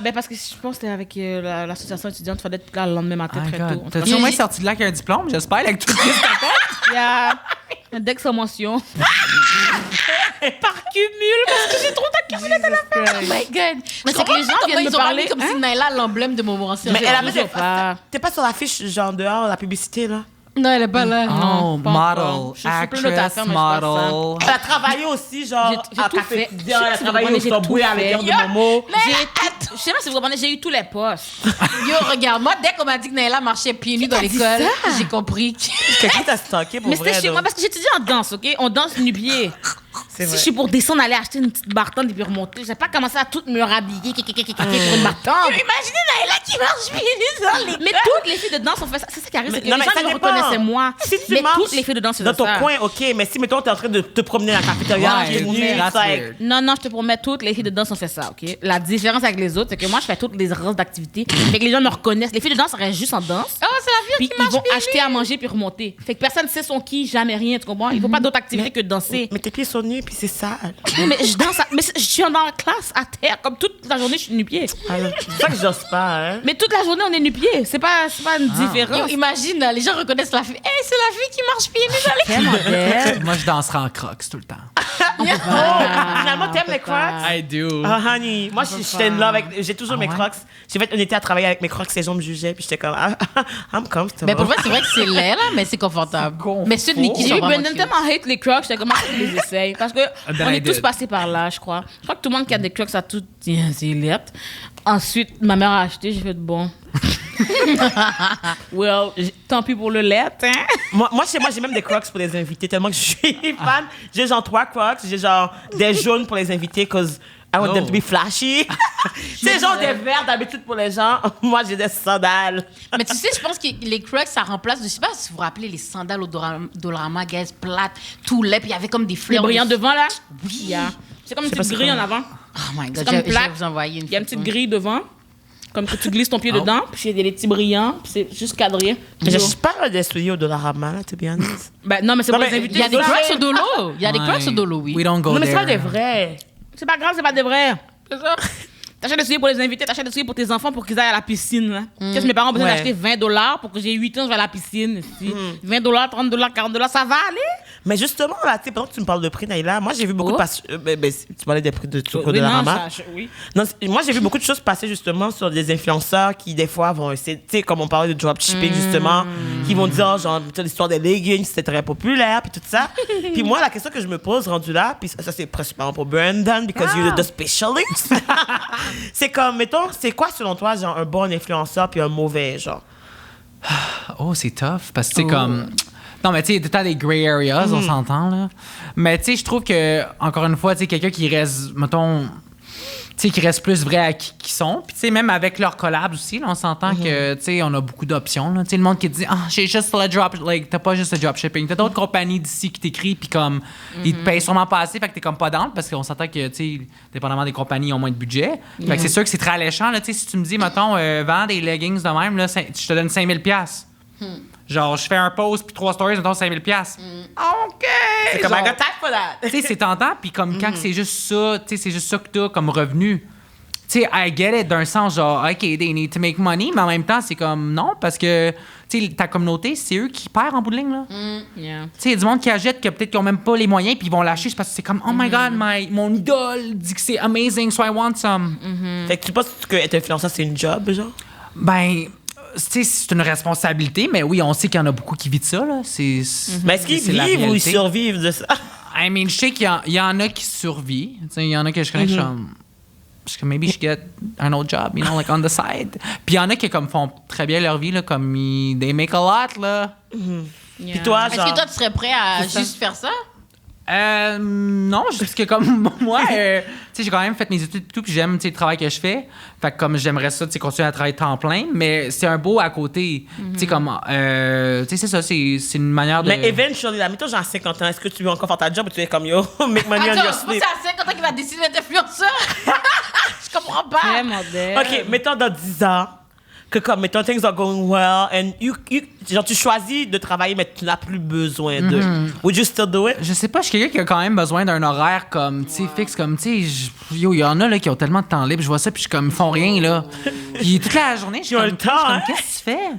S2: Ben parce que je pense que c'était avec l'association étudiante, il fallait être là le lendemain matin
S4: Oh
S2: très
S4: God.
S2: tôt.
S4: T'as-tu au moins sorti de là avec un diplôme, j'espère, avec tout ce
S2: Il y a un d'exclamation. Par cumul, parce que j'ai trop d'accumulé de la
S3: Oh my god. Mais
S2: c'est que les gens viennent me
S3: ils ont
S2: parler,
S3: parlé comme
S2: hein?
S3: si Naila l'emblème de Montmorency.
S1: Mais elle avait
S2: toujours
S1: des...
S2: pas.
S1: T'es pas sur l'affiche, genre dehors, la publicité, là?
S3: Non, elle est pas là.
S4: Oh,
S2: pas
S4: model,
S2: encore. Je suis plein d'autres
S4: actress,
S2: affaires, mais je fais pas
S4: model.
S1: Elle a travaillé aussi, genre,
S2: J'ai
S1: à
S2: tout
S1: café
S2: fait.
S1: étudiant, elle a
S2: J'ai
S1: travaillé au
S2: tout
S1: Subway
S2: fait.
S1: à l'intérieur de
S3: Yo,
S1: Momo.
S2: Je sais pas si vous comprenez, j'ai eu tous les postes.
S3: Yo, regarde, moi, dès qu'on m'a dit que Naila marchait pieds nus dans
S2: t'a dit
S3: l'école,
S2: ça?
S3: j'ai compris que...
S1: Quelqu'un t'a stalké pour
S2: Mais
S1: vrai,
S2: c'était chez
S1: là.
S2: moi parce que j'étais en danse, OK? On danse nu-pied.
S1: C'est
S2: Si
S1: vrai.
S2: je suis pour descendre, aller acheter une petite bartende et puis remonter, je vais pas commencer à tout me rhabiller pour une bartende.
S3: Imaginez Naïla qui marche pieds nus dans les
S2: Mais toutes les filles de danse ont fait ça. C'est ça qui arrive, c'est que
S1: Non,
S2: les
S1: mais
S2: gens
S1: ça
S2: me
S1: dépend.
S2: reconnaissaient moi.
S1: Si tu
S2: mais
S1: marches
S2: toutes les filles de danse faisaient
S1: dans ton
S2: ça.
S1: coin, OK, mais si, mettons, t'es en train de te promener à la cafétéria,
S4: Ouais,
S1: pieds nus,
S4: that's
S1: like,
S4: weird.
S2: Non, je te promets, toutes les filles de danse ont fait ça, OK? La différence avec les autres, c'est que moi, je fais toutes les races d'activités. Fait que les gens me reconnaissent. Les filles de danse restent juste en danse.
S3: Oh, c'est la
S2: Puis
S3: fille qui
S2: ils
S3: marche
S2: vont
S3: pieds
S2: acheter à manger puis remonter. Fait que personne ne sait son qui, jamais rien, tu comprends? Il faut pas d'autres activités que de danser.
S1: mais tes pieds sont nus, puis c'est sale.
S2: Oui, mais je danse, mais je suis dans la classe, à terre, comme toute la journée, je suis nu-pied.
S1: Alors, c'est ça que j'ose pas, hein.
S2: Mais toute la journée, on est nu-pied. C'est pas une différence.
S3: Yo, imagine, les gens reconnaissent la fille. Hey, c'est la fille qui marche pieds nus dans les...
S2: Tellement belle.
S4: Moi, je danserai en crocs tout le temps.
S1: Oh, finalement, t'aimes les crocs?
S4: I do.
S1: Ah, honey. Moi, j'étais in love avec. J'ai toujours mes crocs. J'ai fait un été à travailler avec mes crocs, ces gens me jugeaient, puis j'étais comme, I'm comfortable.
S3: Mais pour vrai, c'est vrai que c'est laid, là, mais c'est confortable. Mais ceux de Nikki
S2: J'ai
S3: sont
S2: vu
S3: vraiment
S2: Brendan
S3: cute.
S2: tellement hate les crocs, j'étais comme, je les essaye. Parce que on
S4: I
S2: est tous
S4: did.
S2: passés par là, je crois. Je crois que tout le monde qui a des crocs a tout dit, c'est lettre. Ensuite, ma mère a acheté, j'ai fait bon. Well, tant pis pour le lettre, hein.
S1: Moi, chez moi, j'ai même des crocs pour les invités, tellement que je suis fan. J'ai genre 3 crocs, j'ai genre des jaunes pour les invités, cause I want them to be flashy. C'est genre des verts d'habitude pour les gens. Moi, j'ai des sandales.
S3: Mais tu sais, je pense que les Crocs, ça remplace, je sais pas si vous vous rappelez les sandales au Dollarama, guys, plates, tout laid, puis il y avait comme des
S2: Les
S3: fleurs.
S2: brillants
S3: dessus.
S2: devant, là.
S3: Oui.
S2: Yeah. C'est comme une
S1: sais
S2: petite
S1: pas
S2: grille
S1: c'est
S2: en avant.
S3: Oh my God,
S2: C'est comme une
S3: je vais
S2: plaque.
S3: vous envoyer une
S2: Il y a une petite
S3: photo.
S2: grille devant. Comme que tu glisses ton pied dedans, puis il y a des petits brillants, puis c'est juste cadré.
S1: Mais je suis pas des souliers au Dollarama, là, to be honest.
S2: Ben non, mais c'est
S1: Non,
S2: pour
S1: mais
S2: les invités.
S3: Il y a des
S2: c'est
S3: Crocs
S2: ça.
S3: au dolo. Il y a des Crocs au dolo, oui.
S4: We don't go
S1: Non, mais c'est pas
S4: there.
S1: des vrais.
S2: C'est pas grave, c'est pas des vrais. T'achètes des souliers pour les invités, t'achètes des souliers pour tes enfants pour qu'ils aillent à la piscine. Là. Qu'est-ce que mes parents ont besoin
S1: Ouais.
S2: d'acheter $20 pour que j'ai 8 ans, je vais à la piscine. Ici. $20, $30, $40, ça va aller?
S1: Mais justement, là, tu sais, pendant que tu me parles de prix, Naïla, moi, j'ai vu beaucoup
S2: Oh.
S1: passer. Tu parlais des prix de tout
S2: Oui,
S1: Dollarama.
S2: oui.
S1: Non, moi, j'ai vu beaucoup de choses passer justement sur des influenceurs qui, des fois, vont essayer, tu sais, comme on parlait de dropshipping, justement, qui vont dire, genre, tu sais, l'histoire des leggings, c'était très populaire, puis tout ça. Puis moi, la question que je me pose, rendu là, puis ça, c'est principalement pour Brandon, because you're the specialist. C'est comme, mettons, c'est quoi, selon toi, genre, un bon influenceur puis un mauvais, genre?
S4: Oh, c'est tough. Parce que, tu sais, comme. Non, mais tu sais, il y a tout le temps des gray areas, on s'entend, là. Mais tu sais, je trouve que, encore une fois, tu sais, quelqu'un qui reste, mettons. Tu sais, qui reste plus vrai à qui sont. Puis, tu sais, même avec leurs collabs aussi, là, on s'entend que, tu sais, on a beaucoup d'options, là. Tu sais, le monde qui te dit, j'ai juste le drop, like, t'as pas juste le dropshipping. T'as d'autres compagnies d'ici qui t'écrivent, puis comme, ils te payent sûrement pas assez, fait que t'es comme pas down, parce qu'on s'entend que, tu sais, dépendamment des compagnies, ils ont moins de budget. Fait que c'est sûr que c'est très alléchant, là. Tu sais, si tu me dis, mettons, vends des leggings de même, là, je te donne 5000$. Genre, je fais un post, puis 3 stories, mettons 5000$. OK!
S1: C'est comme, I
S4: Genre,
S1: got time for that.
S4: tu sais, c'est tentant, puis comme quand c'est juste ça, tu sais, c'est juste ça que t'as comme revenu. Tu sais, I get it d'un sens, genre, OK, they need to make money, mais en même temps, c'est comme, non, parce que, tu sais, ta communauté, c'est eux qui perdent en bout de ligne, là.
S2: Yeah.
S4: Tu sais, il y a du monde qui achète, que peut-être qu'ils ont même pas les moyens, puis ils vont lâcher, c'est parce que c'est comme, oh my God, mon idole dit que c'est amazing, so I want some.
S1: Fait que tu penses que être influenceur, c'est une job, genre?
S4: Ben, tu sais, c'est une responsabilité, mais oui, on sait qu'il y en a beaucoup qui vivent de ça, là.
S1: Mais est-ce qu'ils
S4: c'est la
S1: vivent ou ils
S4: réalité.
S1: survivent de ça?
S4: I mean, je sais qu'il y en a qui survivent. Tu sais, il y en a que je connais qui sont... Parce que maybe je get un autre job, you know, like on the side. Puis il y en a qui comme font très bien leur vie, là, comme they make a lot, là.
S1: Puis toi,
S3: Est-ce
S1: genre...
S3: que toi, tu serais prêt à juste faire ça?
S4: Non, parce que comme moi, tu sais, j'ai quand même fait mes études et tout, puis j'aime, tu sais, le travail que je fais. Fait que comme j'aimerais ça, tu sais, continuer à travailler temps plein, mais c'est un beau à côté. Tu sais, comme, tu sais, c'est ça, c'est une manière de...
S1: Mais eventually, là, mettons, genre 50 ans, est-ce que tu veux encore faire ta job ou tu es comme, yo, make money on your
S3: Attends, moi,
S1: sleep?
S3: c'est à 50 ans qu'il va décider d'être influenceur. Je comprends pas.
S2: Très moderne.
S1: OK, mettons dans 10 ans, que comme, mettons, things are going well, and genre, tu choisis de travailler, mais tu n'as plus besoin de. Would you still do it?
S4: Je sais pas, je suis quelqu'un qui a quand même besoin d'un horaire comme, tu sais, fixe, comme, tu sais, yo, il y en a, là, qui ont tellement de temps libre, je vois ça, puis je suis comme, ils font rien, là. Puis toute la journée, je suis
S1: Ils ont
S4: comme,
S1: le temps, hein?
S4: qu'est-ce que tu fais?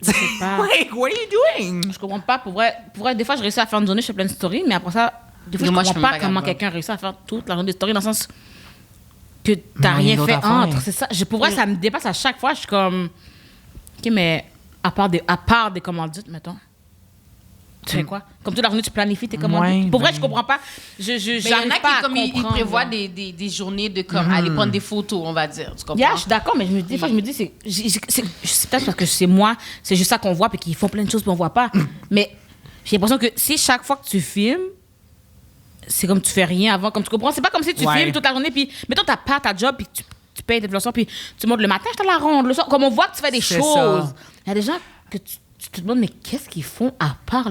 S2: Je sais pas.
S4: Like, what are you doing?
S2: Je comprends pas. Pour vrai, des fois, je réussis à faire une journée, je fais plein de stories, mais après ça, des fois,
S3: Mais
S2: je
S3: moi, je
S2: comprends
S3: peux
S2: pas
S3: pas
S2: comment
S3: capable.
S2: quelqu'un réussit à faire toute la journée de stories dans le sens que t'as
S4: Non, il y a
S2: rien
S4: une
S2: fait
S4: autre affaire.
S2: entre. C'est ça. Pour vrai, ça me dépasse à chaque fois. Je suis comme, OK, mais à part des commandites, mettons. Tu fais quoi? Comme toute la journée, tu planifies tes commandites.
S4: Ouais,
S2: Pour vrai,
S4: ben-
S2: je comprends pas.
S3: Mais il y en
S2: J'arrive
S3: a
S2: pas
S3: qui,
S2: à
S3: comme ils
S2: comprendre,
S3: prévoient
S2: genre.
S3: des journées de comme aller prendre des photos, on va dire. Tu comprends?
S2: Yeah, je suis d'accord, mais des fois, je me dis, c'est peut-être parce que c'est moi, c'est juste ça qu'on voit, puis qu'ils font plein de choses, puis on voit pas. Mais j'ai l'impression que si chaque fois que tu filmes, c'est comme tu fais rien avant, comme tu comprends. C'est pas comme si tu filmes toute la journée, puis mettons, t'as pas ta job, puis tu payes tes influenceurs, puis tu montes le matin, je te la ronde, le soir. Comme on voit que tu fais des choses. Il y a des gens que tu te demandes, mais qu'est-ce qu'ils font à part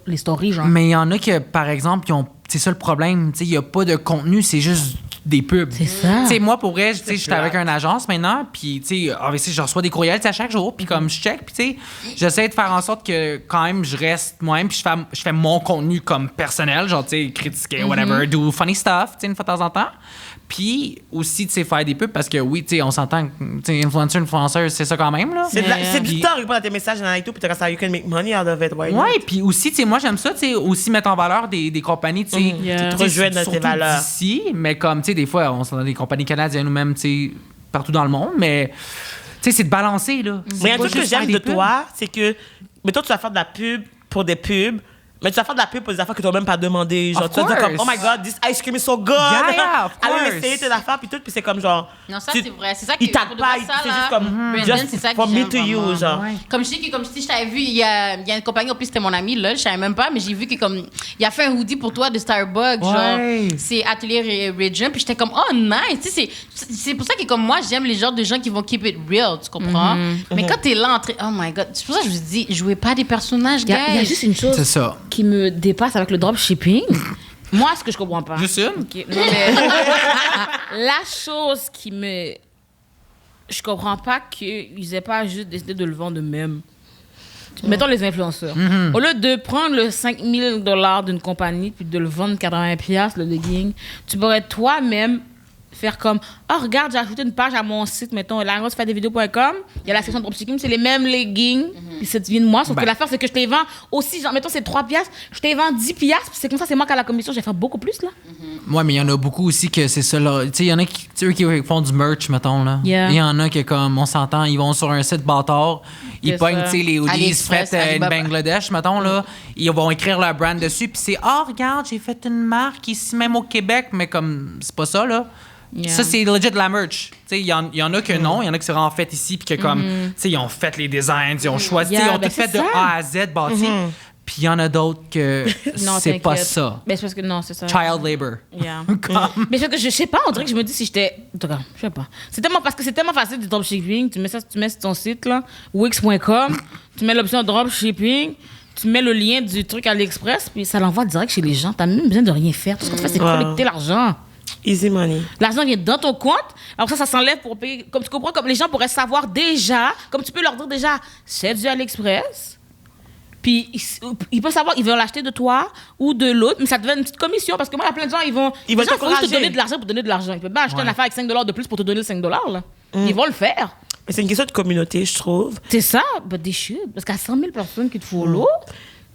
S2: les stories, genre?
S4: Mais il y en a qui, par exemple, c'est ça le problème. Il n'y a pas de contenu, c'est juste des pubs.
S2: C'est ça.
S4: T'sais, moi, pour vrai, je suis avec une agence maintenant, puis je reçois des courriels à chaque jour, puis comme je check, puis j'essaie de faire en sorte que quand même je reste moi-même, puis je fais mon contenu comme personnel, genre critiquer, whatever, do funny stuff, une fois de temps en temps. Puis aussi, faire des pubs parce que oui, on s'entend, influenceur, c'est ça quand même, là.
S1: C'est du temps à répondre à tes messages et tout, puis t'as ça, you can make money out of it,
S4: ouais, puis aussi, moi, j'aime ça, aussi mettre en valeur des compagnies,
S1: trop jouer dans tes valeurs.
S4: D'ici, mais comme, des fois, on s'en a des compagnies canadiennes ou même, partout dans le monde, mais, c'est de balancer, là.
S1: Mais un truc que j'aime de toi, c'est que, mettons, tu vas faire de la pub pour des pubs, mais tu vas faire de la pub pour des affaires que tu n'as même pas demandé. Genre, tu vas dire comme, oh my God, this ice cream is so good.
S4: Yeah, of course.
S1: Allez essayer tes affaires, puis tout, puis c'est comme genre.
S3: Non, ça, c'est vrai. C'est ça qui
S1: il t'a pas, c'est juste comme,
S3: Brandon, c'est ça
S1: for
S3: que
S1: me
S3: j'aime
S1: to you,
S3: vraiment.
S1: genre.
S3: Ouais. Comme je dis que, comme si je t'avais vu, il y a une compagnie, en plus, c'était mon ami, là, je savais même pas, mais j'ai vu que, comme, il a fait un hoodie pour toi de Starbucks, genre, c'est Atelier Region, puis j'étais comme, oh, nice. Tu sais, c'est pour ça que, comme moi, j'aime les genres de gens qui vont keep it real, tu comprends? Mais quand t'es là, oh my God, c'est pour ça que je vous dis, jouez pas des personnages, guys.
S2: Il y a juste une chose qui me dépasse avec le dropshipping. Moi, ce que je comprends pas.
S4: Juste une?
S2: Okay. Non, mais la chose qui me... Je comprends pas qu'ils aient pas juste décidé de le vendre eux-mêmes. Mettons les influenceurs. Au lieu de prendre le 5 000 $ d'une compagnie puis de le vendre 80$, le legging, tu pourrais toi-même faire comme, oh, regarde, j'ai ajouté une page à mon site, mettons, larosefaitdesvideos.com, il y a la section de dropshipping, c'est les mêmes leggings, puis ça vient de moi, sauf que l'affaire, c'est que je te les vends aussi, genre, mettons, c'est 3$, je te les vends 10$, puis c'est comme ça, c'est moi qui ai la commission, je vais faire beaucoup plus, là.
S4: Ouais, mais il y en a beaucoup aussi que c'est ça, là. Tu sais, il y en a qui font du merch, mettons, là.
S2: Yeah.
S4: Il y en a qui, comme, on s'entend, ils vont sur un site bâtard, ils pognent, tu sais, les hoodies faites in Bangladesh, mettons, là. Ils vont écrire leur brand dessus, puis c'est, oh, regarde, j'ai fait une marque ici, même au Québec, mais comme, c'est pas ça, là.
S2: Yeah.
S4: Ça, c'est legit de la merch. Il y en a que non, il y en a qui c'est vraiment fait ici, puis que comme, ils ont fait les designs, ils ont choisi, ils ont tout fait de A à Z bâti. Puis il y en a d'autres que c'est pas ça.
S2: Mais c'est parce que non, c'est ça.
S4: Child labor.
S2: Yeah. Mais c'est parce que je sais pas, on dirait que je me dis si j'étais. En tout cas, je sais pas. Parce que c'est tellement facile du dropshipping. Tu mets sur ton site, là, wix.com, tu mets l'option dropshipping. Tu mets le lien du truc AliExpress, puis ça l'envoie direct chez les gens. T'as même besoin de rien faire. Tout ce que tu fais, c'est collecter l'argent.
S1: Easy money.
S2: L'argent vient dans ton compte. Alors ça s'enlève pour payer. Comme tu comprends, comme les gens pourraient savoir déjà, comme tu peux leur dire déjà, c'est du AliExpress. Puis ils peuvent savoir, ils veulent l'acheter de toi ou de l'autre, mais ça devient une petite commission parce que moi, il y a plein de gens, ils vont te donner de l'argent pour donner de l'argent. Ils peuvent pas acheter une affaire avec $5 de plus pour te donner le $5, là. Ils vont le faire.
S1: Mais c'est une question de communauté, je trouve.
S2: C'est ça, but they should. Parce qu'il y a 100 000 personnes qui te follow.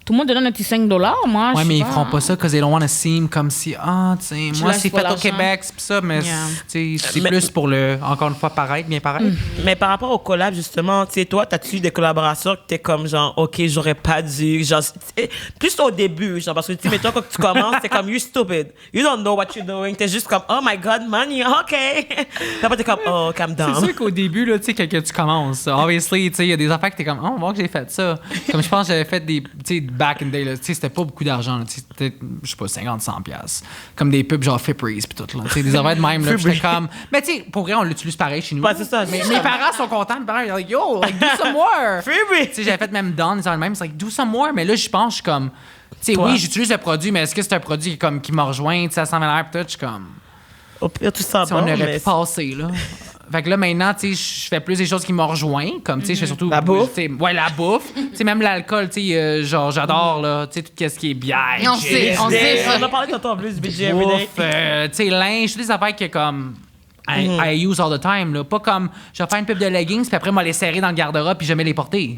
S2: Tout le monde te donne un petit $5, moi,
S4: ouais,
S2: je
S4: mais ils
S2: pas.
S4: feront pas ça parce qu'ils don't want to seem comme si, tu sais, moi, c'est fait au Québec, c'est ça, mais c'est plus pour encore une fois, bien paraître.
S1: Mais par rapport au collab, justement, tu sais, toi, t'as-tu eu des collaborateurs que t'es comme genre, OK, j'aurais pas dû, genre, plus au début, genre, parce que, tu sais, mais toi, quand tu commences, t'es comme, you're stupid. You don't know what you're doing. T'es juste comme, oh my God, money, OK. Puis après, t'es comme, oh, calm down.
S4: C'est sûr qu'au début, là, tu sais, quand tu commences, obviously, tu sais, il y a des affaires que t'es comme, oh, on voit que j'ai fait ça. Comme je pense que j'avais fait des, tu sais, back in the day, là, tu sais, c'était pas beaucoup d'argent, c'était, je sais pas, 50-100$. Comme des pubs genre Febreze pis tout, là. Tu sais, des affaires de même, là. J'étais comme, mais tu sais, pour vrai, on l'utilise pareil chez nous.
S1: Ouais, c'est ça.
S4: Mais mes parents sont contents, mes parents, ils sont like, yo, like, do some more.
S1: Febreze.
S4: Tu sais, j'avais fait même Dawn, ils même, c'est like, do some more. Mais là, je pense, je suis comme, tu sais, oui, j'utilise le produit, mais est-ce que c'est un produit comme, qui m'a rejoint, tu sais, à 100 000 pis tout, je suis comme.
S1: Au pire, tu sens
S4: on aurait pu passer, là. Fait que là, maintenant, tu sais, je fais plus des choses qui m'ont rejoint, comme, tu sais, je fais surtout...
S1: La bouffe.
S4: Ouais, la bouffe. Tu sais, même l'alcool, tu sais, genre, j'adore, là, tu sais, tout ce qui est bière.
S3: On sait ça.
S1: On a parlé tantôt en plus, budget
S4: Bouffe,
S1: everyday.
S4: tu sais, linge, toutes des affaires que, comme... I use all the time, là. Pas comme, je vais faire une pub de leggings, puis après, moi, les serrer dans le garde-robe, puis jamais les porter.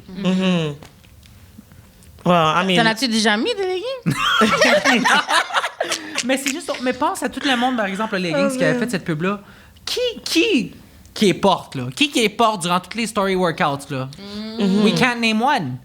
S1: Well, I mean...
S3: T'en as-tu déjà mis des leggings?
S4: Mais c'est juste... Mais pense à tout le monde, par exemple, le leggings qui avait fait cette pub-là. Qui les porte, là? Qui les porte durant toutes les story workouts, là? We can't name one.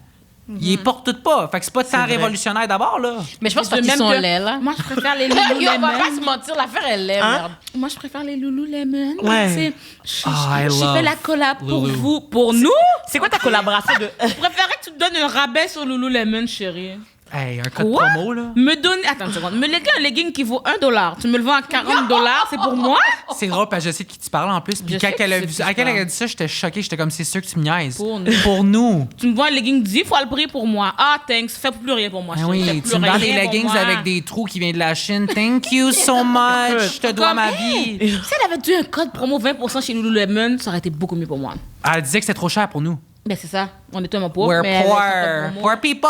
S4: Ils les portent toutes pas. Fait que c'est pas tant révolutionnaire d'abord, là.
S3: Mais je pense pas qu'ils sont laids, là.
S2: Moi, je préfère les
S3: On va pas
S2: Lululemon.
S3: se mentir, l'affaire, elle est, merde.
S2: Moi, je préfère les Lululemon.
S1: Ouais.
S2: J'ai fait la collab pour
S4: Lulu.
S2: vous, pour nous.
S1: C'est quoi ta collaboration de...
S2: Je préférais que tu te donnes un rabais sur Lululemon, chérie.
S4: Hey, un code
S2: Quoi?
S4: promo, là.
S2: Me donner. Attends une seconde. Me léguer un legging qui vaut $1. Tu me le vends à $40, c'est pour moi?
S4: C'est drôle parce que je sais de qui tu parles en plus. Puis
S2: Je
S4: quand
S2: sais
S4: elle a
S2: que
S4: vu
S2: c'est
S4: quand
S2: qui
S4: elle
S2: tu
S4: a dit ça, j'étais choquée. J'étais comme, c'est sûr que tu me niaises.
S2: Pour nous.
S4: Pour nous.
S2: Tu me vends un legging 10 fois le prix pour moi. Ah, thanks. Fais plus rien pour moi.
S4: Ah
S2: chérie. Fais
S4: oui,
S2: plus
S4: tu me vends
S2: rien
S4: des
S2: pour
S4: leggings
S2: moi.
S4: avec des trous qui viennent de la Chine. Thank you so much. Je te dois
S2: Comme,
S4: ma
S2: hey,
S4: vie.
S2: Si elle avait dû un code promo 20% chez Lululemon, ça aurait été beaucoup mieux pour moi.
S4: Elle disait que c'était trop cher pour nous.
S2: Ben, c'est ça. On est tellement pauvres.
S4: We're
S2: mais avec
S4: poor.
S2: un code promo-
S4: Poor people.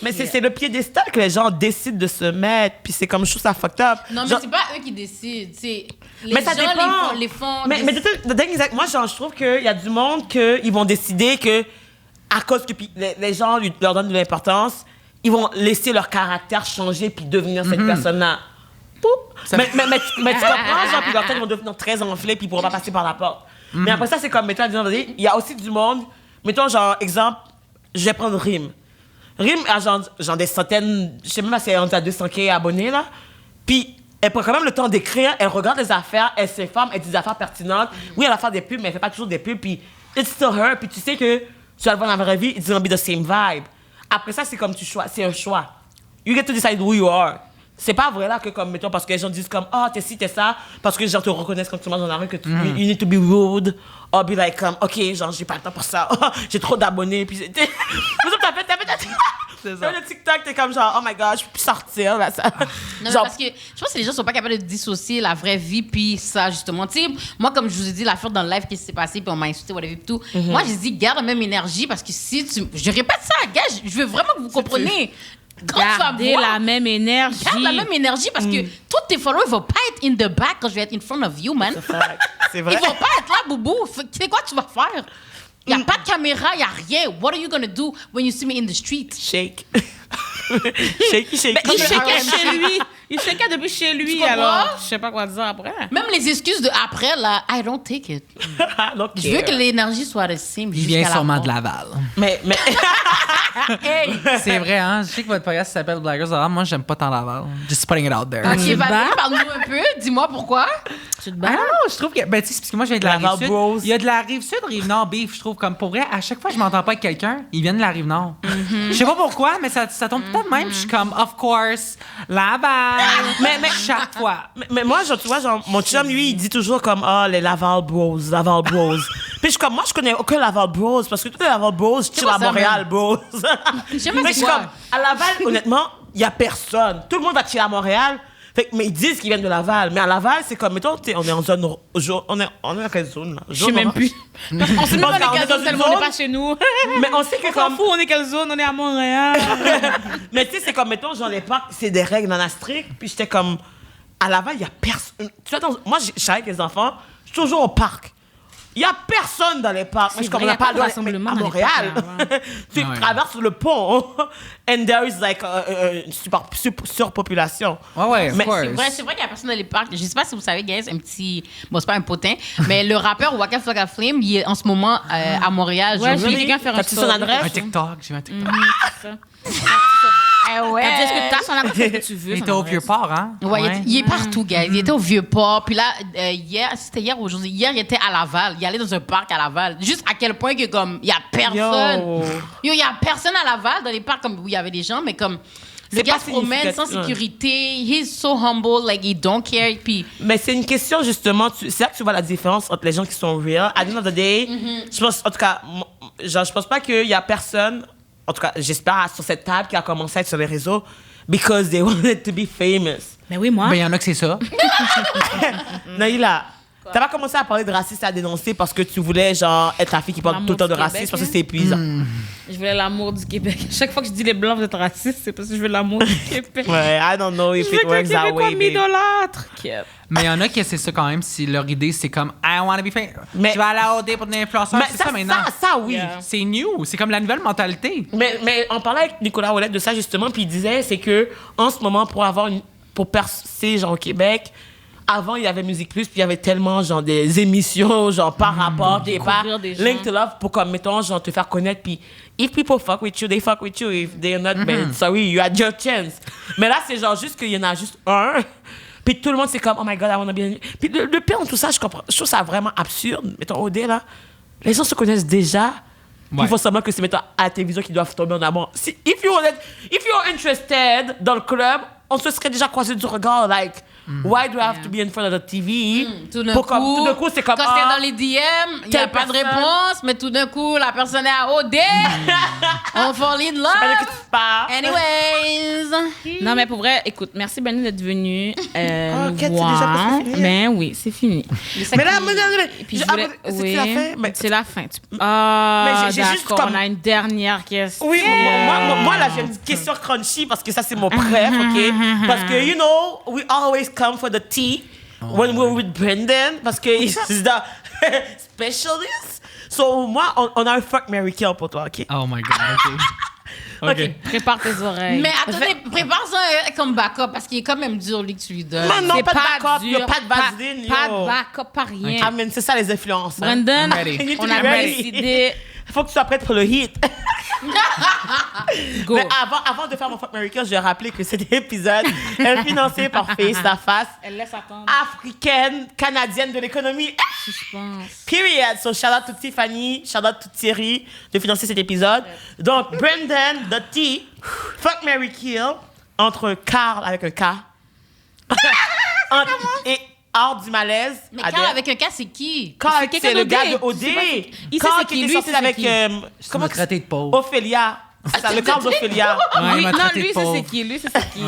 S1: Mais c'est le piédestal que les gens décident de se mettre, puis c'est comme je trouve ça fucked up.
S3: Non, mais
S1: Genre-
S3: c'est pas eux qui décident. C'est les
S1: mais ça
S3: gens
S1: dépend.
S3: les font.
S1: Mais the thing is that moi, genre, je trouve qu'il y a du monde qu'ils vont décider que, à cause que puis les gens leur donnent de l'importance, ils vont laisser leur caractère changer puis devenir cette personne-là. Poup.
S4: Ça
S1: Mais tu comprends, genre, puis leur tête vont devenir très enflés puis ils pourront pas passer par la porte. Mais après ça, c'est comme, mettons, il y a aussi du monde, mettons, genre, exemple, je vais prendre Rim. Rim a genre des centaines, je sais même pas si elle est à 200K abonnés, là. Puis elle prend quand même le temps d'écrire, elle regarde les affaires, elle s'informe, elle dit des affaires pertinentes. Oui, elle va faire des pubs, mais elle fait pas toujours des pubs. Puis it's still her. Puis tu sais que tu vas le voir dans la vraie vie, it's gonna be the same vibe. Après ça, c'est comme c'est un choix. You get to decide who you are. C'est pas vrai là que comme, mettons, parce que les gens disent comme, ah, t'es ci, t'es ça, parce que les gens te reconnaissent quand tu marches dans la rue, que you need to be rude, or be like, ok, genre, j'ai pas le temps pour ça, j'ai trop d'abonnés, puis c'est... T'as fait le TikTok, t'es comme genre, oh my god, je peux plus sortir, là, ça.
S3: Non, mais
S1: Genre,
S3: parce que je pense que les gens sont pas capables de dissocier la vraie vie puis ça, justement. Tu sais, moi, comme je vous ai dit, l'affaire dans le live qui s'est passée, puis on m'a insulté, whatever, puis tout. Moi, j'ai dit, garde la même énergie parce que si tu. Je répète ça, gars, je veux vraiment que vous compreniez. Quand tu vas
S2: Gardez
S3: voir,
S2: la même énergie.
S3: garde la même énergie parce que tous tes followers ne vont pas être in the back quand je vais être in front of you, man.
S1: c'est
S3: Ils
S1: vrai.
S3: vont pas être là, boubou. Tu sais quoi tu vas faire? Il n'y a pas de caméra, il n'y a rien. What are you going to do when you see me in the street?
S1: Shake. Shaky, shaky.
S2: Mais il
S3: Comme
S2: shakeait
S3: le
S2: chez lui. Il shakeait depuis chez lui,
S3: comprends?
S2: alors. Je sais pas quoi dire après.
S3: Même les excuses de après, là, I don't take it.
S1: Donc,
S3: Je veux que l'énergie soit the same.
S4: Il vient sûrement de Laval.
S1: Mais...
S3: Hey!
S4: C'est vrai, hein? Je sais que votre podcast s'appelle Blagueurs Laval. Moi, j'aime pas tant Laval. Just putting it out there.
S3: Ok,
S2: te
S3: vas-y,
S2: bats?
S3: parle-nous un peu. Dis-moi pourquoi.
S2: Tu te
S4: Ah
S2: bats?
S4: non, je trouve que. Ben, tu sais, c'est parce que moi, je viens de la
S1: Laval
S4: Rive-Sud.
S1: Bros.
S4: Il y a de la Rive-Sud, Rive-Nord, beef, je trouve. Comme pour vrai, à chaque fois que je m'entends pas avec quelqu'un, ils viennent de la Rive-Nord. Je sais pas pourquoi, mais ça tombe peut-être même. Je suis comme, of course, Laval.
S1: Mais-
S4: chaque fois.
S1: Mais moi, genre, tu vois, genre, mon chum, lui, il dit toujours comme, ah, les Laval Bros, Laval Bros. Puis je suis comme, moi, je connais aucun Laval Bros, parce que tous les Laval Bros, je
S3: quoi
S1: à
S3: ça,
S1: Montréal, Bros.
S3: Je sais pas
S1: Mais je
S3: c'est
S1: suis
S3: quoi.
S1: comme, à Laval, honnêtement, il y a personne. Tout le monde va chiller à Montréal. Fait que, mais ils disent qu'ils viennent de Laval. Mais à Laval, c'est comme, mettons, on est en zone, on est dans quelle zone, là?
S2: Je sais même plus. On sait même
S1: Parce
S2: pas
S1: qu'on
S2: dans
S1: est
S2: quelle
S1: dans
S2: zone,
S1: une
S2: tellement on n'est
S1: zone.
S2: pas chez nous.
S1: Mais on sait que
S2: On s'en
S1: comme...
S2: fout, on est quelle zone? On est à Montréal.
S1: Mais tu sais, c'est comme, mettons, genre, les parcs, c'est des règles dans la stricte. Puis j'étais comme, à Laval, il y a personne. Tu vois, moi, je suis avec les enfants, je suis toujours au parc. Il y a personne dans les parcs. Moi, je
S2: vrai,
S1: comme, on
S2: y a
S1: n'a pas
S2: pas
S1: le
S2: de
S1: droit
S2: rassemblement
S1: à
S2: dans les
S1: Montréal.
S2: parcs,
S1: Tu
S4: Ah ouais.
S1: traverses le pont. And there is like une surpopulation.
S4: Ouais, of
S1: Mais
S4: course.
S3: C'est vrai qu'il y a personne dans les parcs. Je sais pas si vous savez, guys, un petit. Bon, c'est pas un potin, mais le rappeur Waka Flocka Flame, il est en ce moment à Montréal.
S2: Ouais,
S3: Je
S2: j'ai vu
S3: veux-
S2: quelqu'un faire un
S1: T'as-tu son
S2: story.
S1: adresse?
S4: Un TikTok, j'ai vu un TikTok.
S2: C'est ça.
S3: Ah ouais.
S2: T'as dit, est-ce que t'as son adresse que tu veux?
S4: Il
S2: son
S4: était au
S2: adresse?
S4: Vieux-Port, hein?
S3: Ouais, il est partout, guys. Il était au Vieux-Port. Puis là, hier, c'était hier ou aujourd'hui? Hier, il était à Laval. Il allait dans un parc à Laval. Juste à quel point que, comme, il y a personne.
S1: Yo.
S3: Yo, il y a personne à Laval dans les parcs, comme où il y avait des gens, mais comme. Le
S1: C'est
S3: gars
S1: pas
S3: se promène sans
S1: significatif.
S3: sécurité. He's so humble, like, he don't care. Puis.
S1: Mais c'est une question, justement, c'est là que tu vois la différence entre les gens qui sont real. At the end of the day, je pense, en tout cas, genre, je pense pas qu'il y a personne, en tout cas, j'espère, sur cette table qui a commencé à être sur les réseaux because they wanted to be famous.
S2: Mais oui, moi.
S4: Ben, il y en a que c'est ça.
S1: Naïla, t'as pas commencé à parler de racisme, à dénoncer parce que tu voulais, genre, être la fille qui parle
S2: L'amour
S1: tout le temps de
S2: du
S1: racisme
S2: Québec,
S1: parce que
S2: hein.
S1: c'est épuisant.
S2: Je voulais l'amour du Québec. Chaque fois que je dis les Blancs, vous êtes racistes, c'est parce que je veux l'amour du Québec.
S1: Ouais, I don't know if
S2: Je veux
S1: it
S2: qu'un
S1: works that
S2: Québécois
S1: way, babe.
S2: m'idolâtre.
S4: Mais il y en a qui c'est ça quand même, si leur idée c'est comme I wanna be famous.
S1: Mais-
S4: Tu vas à la OD pour devenir influenceur,
S1: Mais
S4: c'est ça, maintenant.
S1: ça, oui.
S2: Yeah.
S4: C'est new, c'est comme la nouvelle mentalité.
S1: Mais on parlait avec Nicolas Ouellet de ça justement, puis il disait c'est que en ce moment pour percer genre au Québec, avant il y avait Musique Plus, puis il y avait tellement genre des émissions genre par rapport qui est pas
S2: Découvrir des gens.
S1: Link to Love pour comme mettons genre te faire connaître, puis if people fuck with you, they fuck with you. If they're not, ben sorry, you had your chance. Mais là c'est genre juste qu'il y en a juste un. Puis tout le monde, c'est comme, oh my God, I wanna be... Puis le pire dans tout ça, je comprends. Je trouve ça vraiment absurde. Mettons, OD, là, les gens se connaissent déjà. Il faut seulement que c'est maintenant à la télévision qu'ils doivent tomber en amour. Si, if you're interested dans le club, on se serait déjà croisé du regard, like, why do I have to be in front of the TV?
S3: Tout d'un coup,
S1: c'est comme,
S3: quand c'est dans les DM, il n'y a pas de réponse, mais tout d'un coup, la personne est à OD. On fall in love. Anyways.
S2: Non, mais pour vrai, écoute, merci Benny d'être venue nous
S1: Kate, c'est
S2: voir.
S1: déjà presque fini, hein?
S2: Ben oui, c'est fini.
S1: Mais là,
S2: Et puis,
S1: c'est la fin? Mais-
S2: C'est la fin. Ah,
S1: Mais j'ai juste
S2: d'accord,
S1: comme-
S2: on a une dernière question.
S1: Oui, moi, là, j'ai une question crunchy parce que ça, c'est mon préf, OK? Parce que, you know, we always come for the tea when we're with Brendan parce que he's the specialist. So, moi, on a un fuck, marry, kill pour toi, OK?
S4: Oh my God, OK.
S2: Prépare tes oreilles.
S3: Mais attendez, prépare ça comme backup parce qu'il est quand même dur, lui, que tu lui donnes.
S1: Man, non,
S2: C'est
S1: pas de backup,
S2: dur,
S1: y a pas de vaseline,
S2: Pas
S1: yo.
S2: de backup, pas rien.
S1: Ah, mais c'est ça, les influences. hein.
S2: Brandon,
S4: I'm ready.
S1: You need to
S2: on
S1: be
S2: a
S1: ready.
S2: décidé.
S1: Faut que tu sois prête pour le hit.
S2: Go.
S1: Mais avant de faire mon fuck, marry, kill, je vais rappeler que cet épisode est financé par Face ta Face,
S2: Elle laisse attendre.
S1: africaine, canadienne de l'économie.
S2: Suspense.
S1: Period. So, shout out to Tiffany, shout out to Thierry de financer cet épisode. Donc, Brendan, the T, fuck, marry, kill, entre Carl avec un K et Hors du malaise.
S3: Mais
S1: Adèle.
S3: Carl avec un cas, c'est qui?
S1: Carl,
S2: C'est quelqu'un
S1: c'est le
S2: d'OD.
S1: gars de OD.
S2: Tu sais pas c'est qui. Il sait
S1: Carl
S2: c'est
S1: qui
S2: qui,
S1: était
S2: lui,
S1: sorti
S2: c'est
S1: avec...
S2: qui.
S4: Tu m'as traité de pauvre.
S1: Ophélia. C'est ça, le Carl d'Ophélia.
S4: Ouais, il
S2: Lui,
S4: m'a
S2: non,
S4: traité de
S2: lui,
S4: pauvre.
S2: c'est qui. Lui, c'est qui.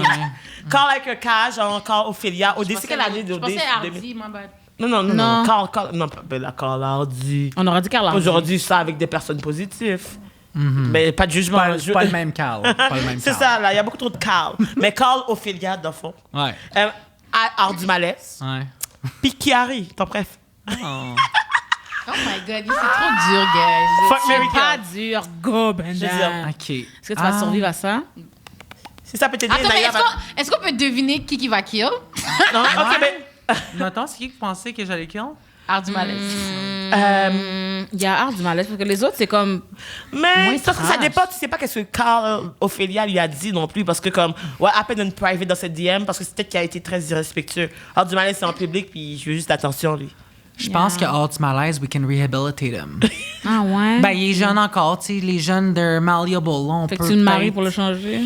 S1: Carl avec un K, genre Carl Ophélia. OD, c'est quelle année
S3: Je
S1: d'OD?
S3: pensais à Hardy, my bad.
S1: Non.
S2: Non.
S1: Carl, non, pas la Carl Hardy.
S2: On aura dit Carla.
S1: Aujourd'hui, ça avec des personnes positives. Mais pas de jugement.
S4: Pas le même Carl. Pas le même
S1: C'est
S4: Carl.
S1: ça, là, il y a beaucoup trop de Carl. Mais Carl Ophélia, dans le fond.
S4: Ouais.
S1: Hors du malaise.
S4: Ouais.
S1: Puis Chiari, ton préf.
S4: Oh.
S3: Oh my God, c'est trop dur, guys.
S1: Fuck, Mary
S2: C'est pas
S1: Kill.
S2: dur. Go, Brandon.
S1: Je veux dire,
S4: OK.
S2: Est-ce que tu vas survivre à ça?
S1: Si ça peut t'aider,
S3: Attends, mais
S1: Naya va-
S3: est-ce qu'on peut deviner qui va kill?
S1: Non, ok, mais...
S4: Attends, c'est qui que pensait que j'allais kill?
S3: Hardy Malaise.
S2: Il y a art du malaise parce que les autres, c'est comme.
S1: Mais
S2: Moins
S1: ça, ça
S2: trash.
S1: dépend, tu sais pas qu'est-ce que Carl Ophélia lui a dit non plus, parce que comme, what happened in private dans cette DM, parce que c'est peut-être qu'il a été très irrespectueux. Alors du malaise, c'est en public, puis je veux juste attention, lui.
S4: Je pense que Alt Malaise, we can rehabilitate him.
S2: Ah ouais?
S4: Ben, il est jeune encore, tu sais, les jeunes, they're malleable. Là, on
S2: Fait que
S4: peut
S2: tu le maries
S4: peut-être-
S2: pour le changer?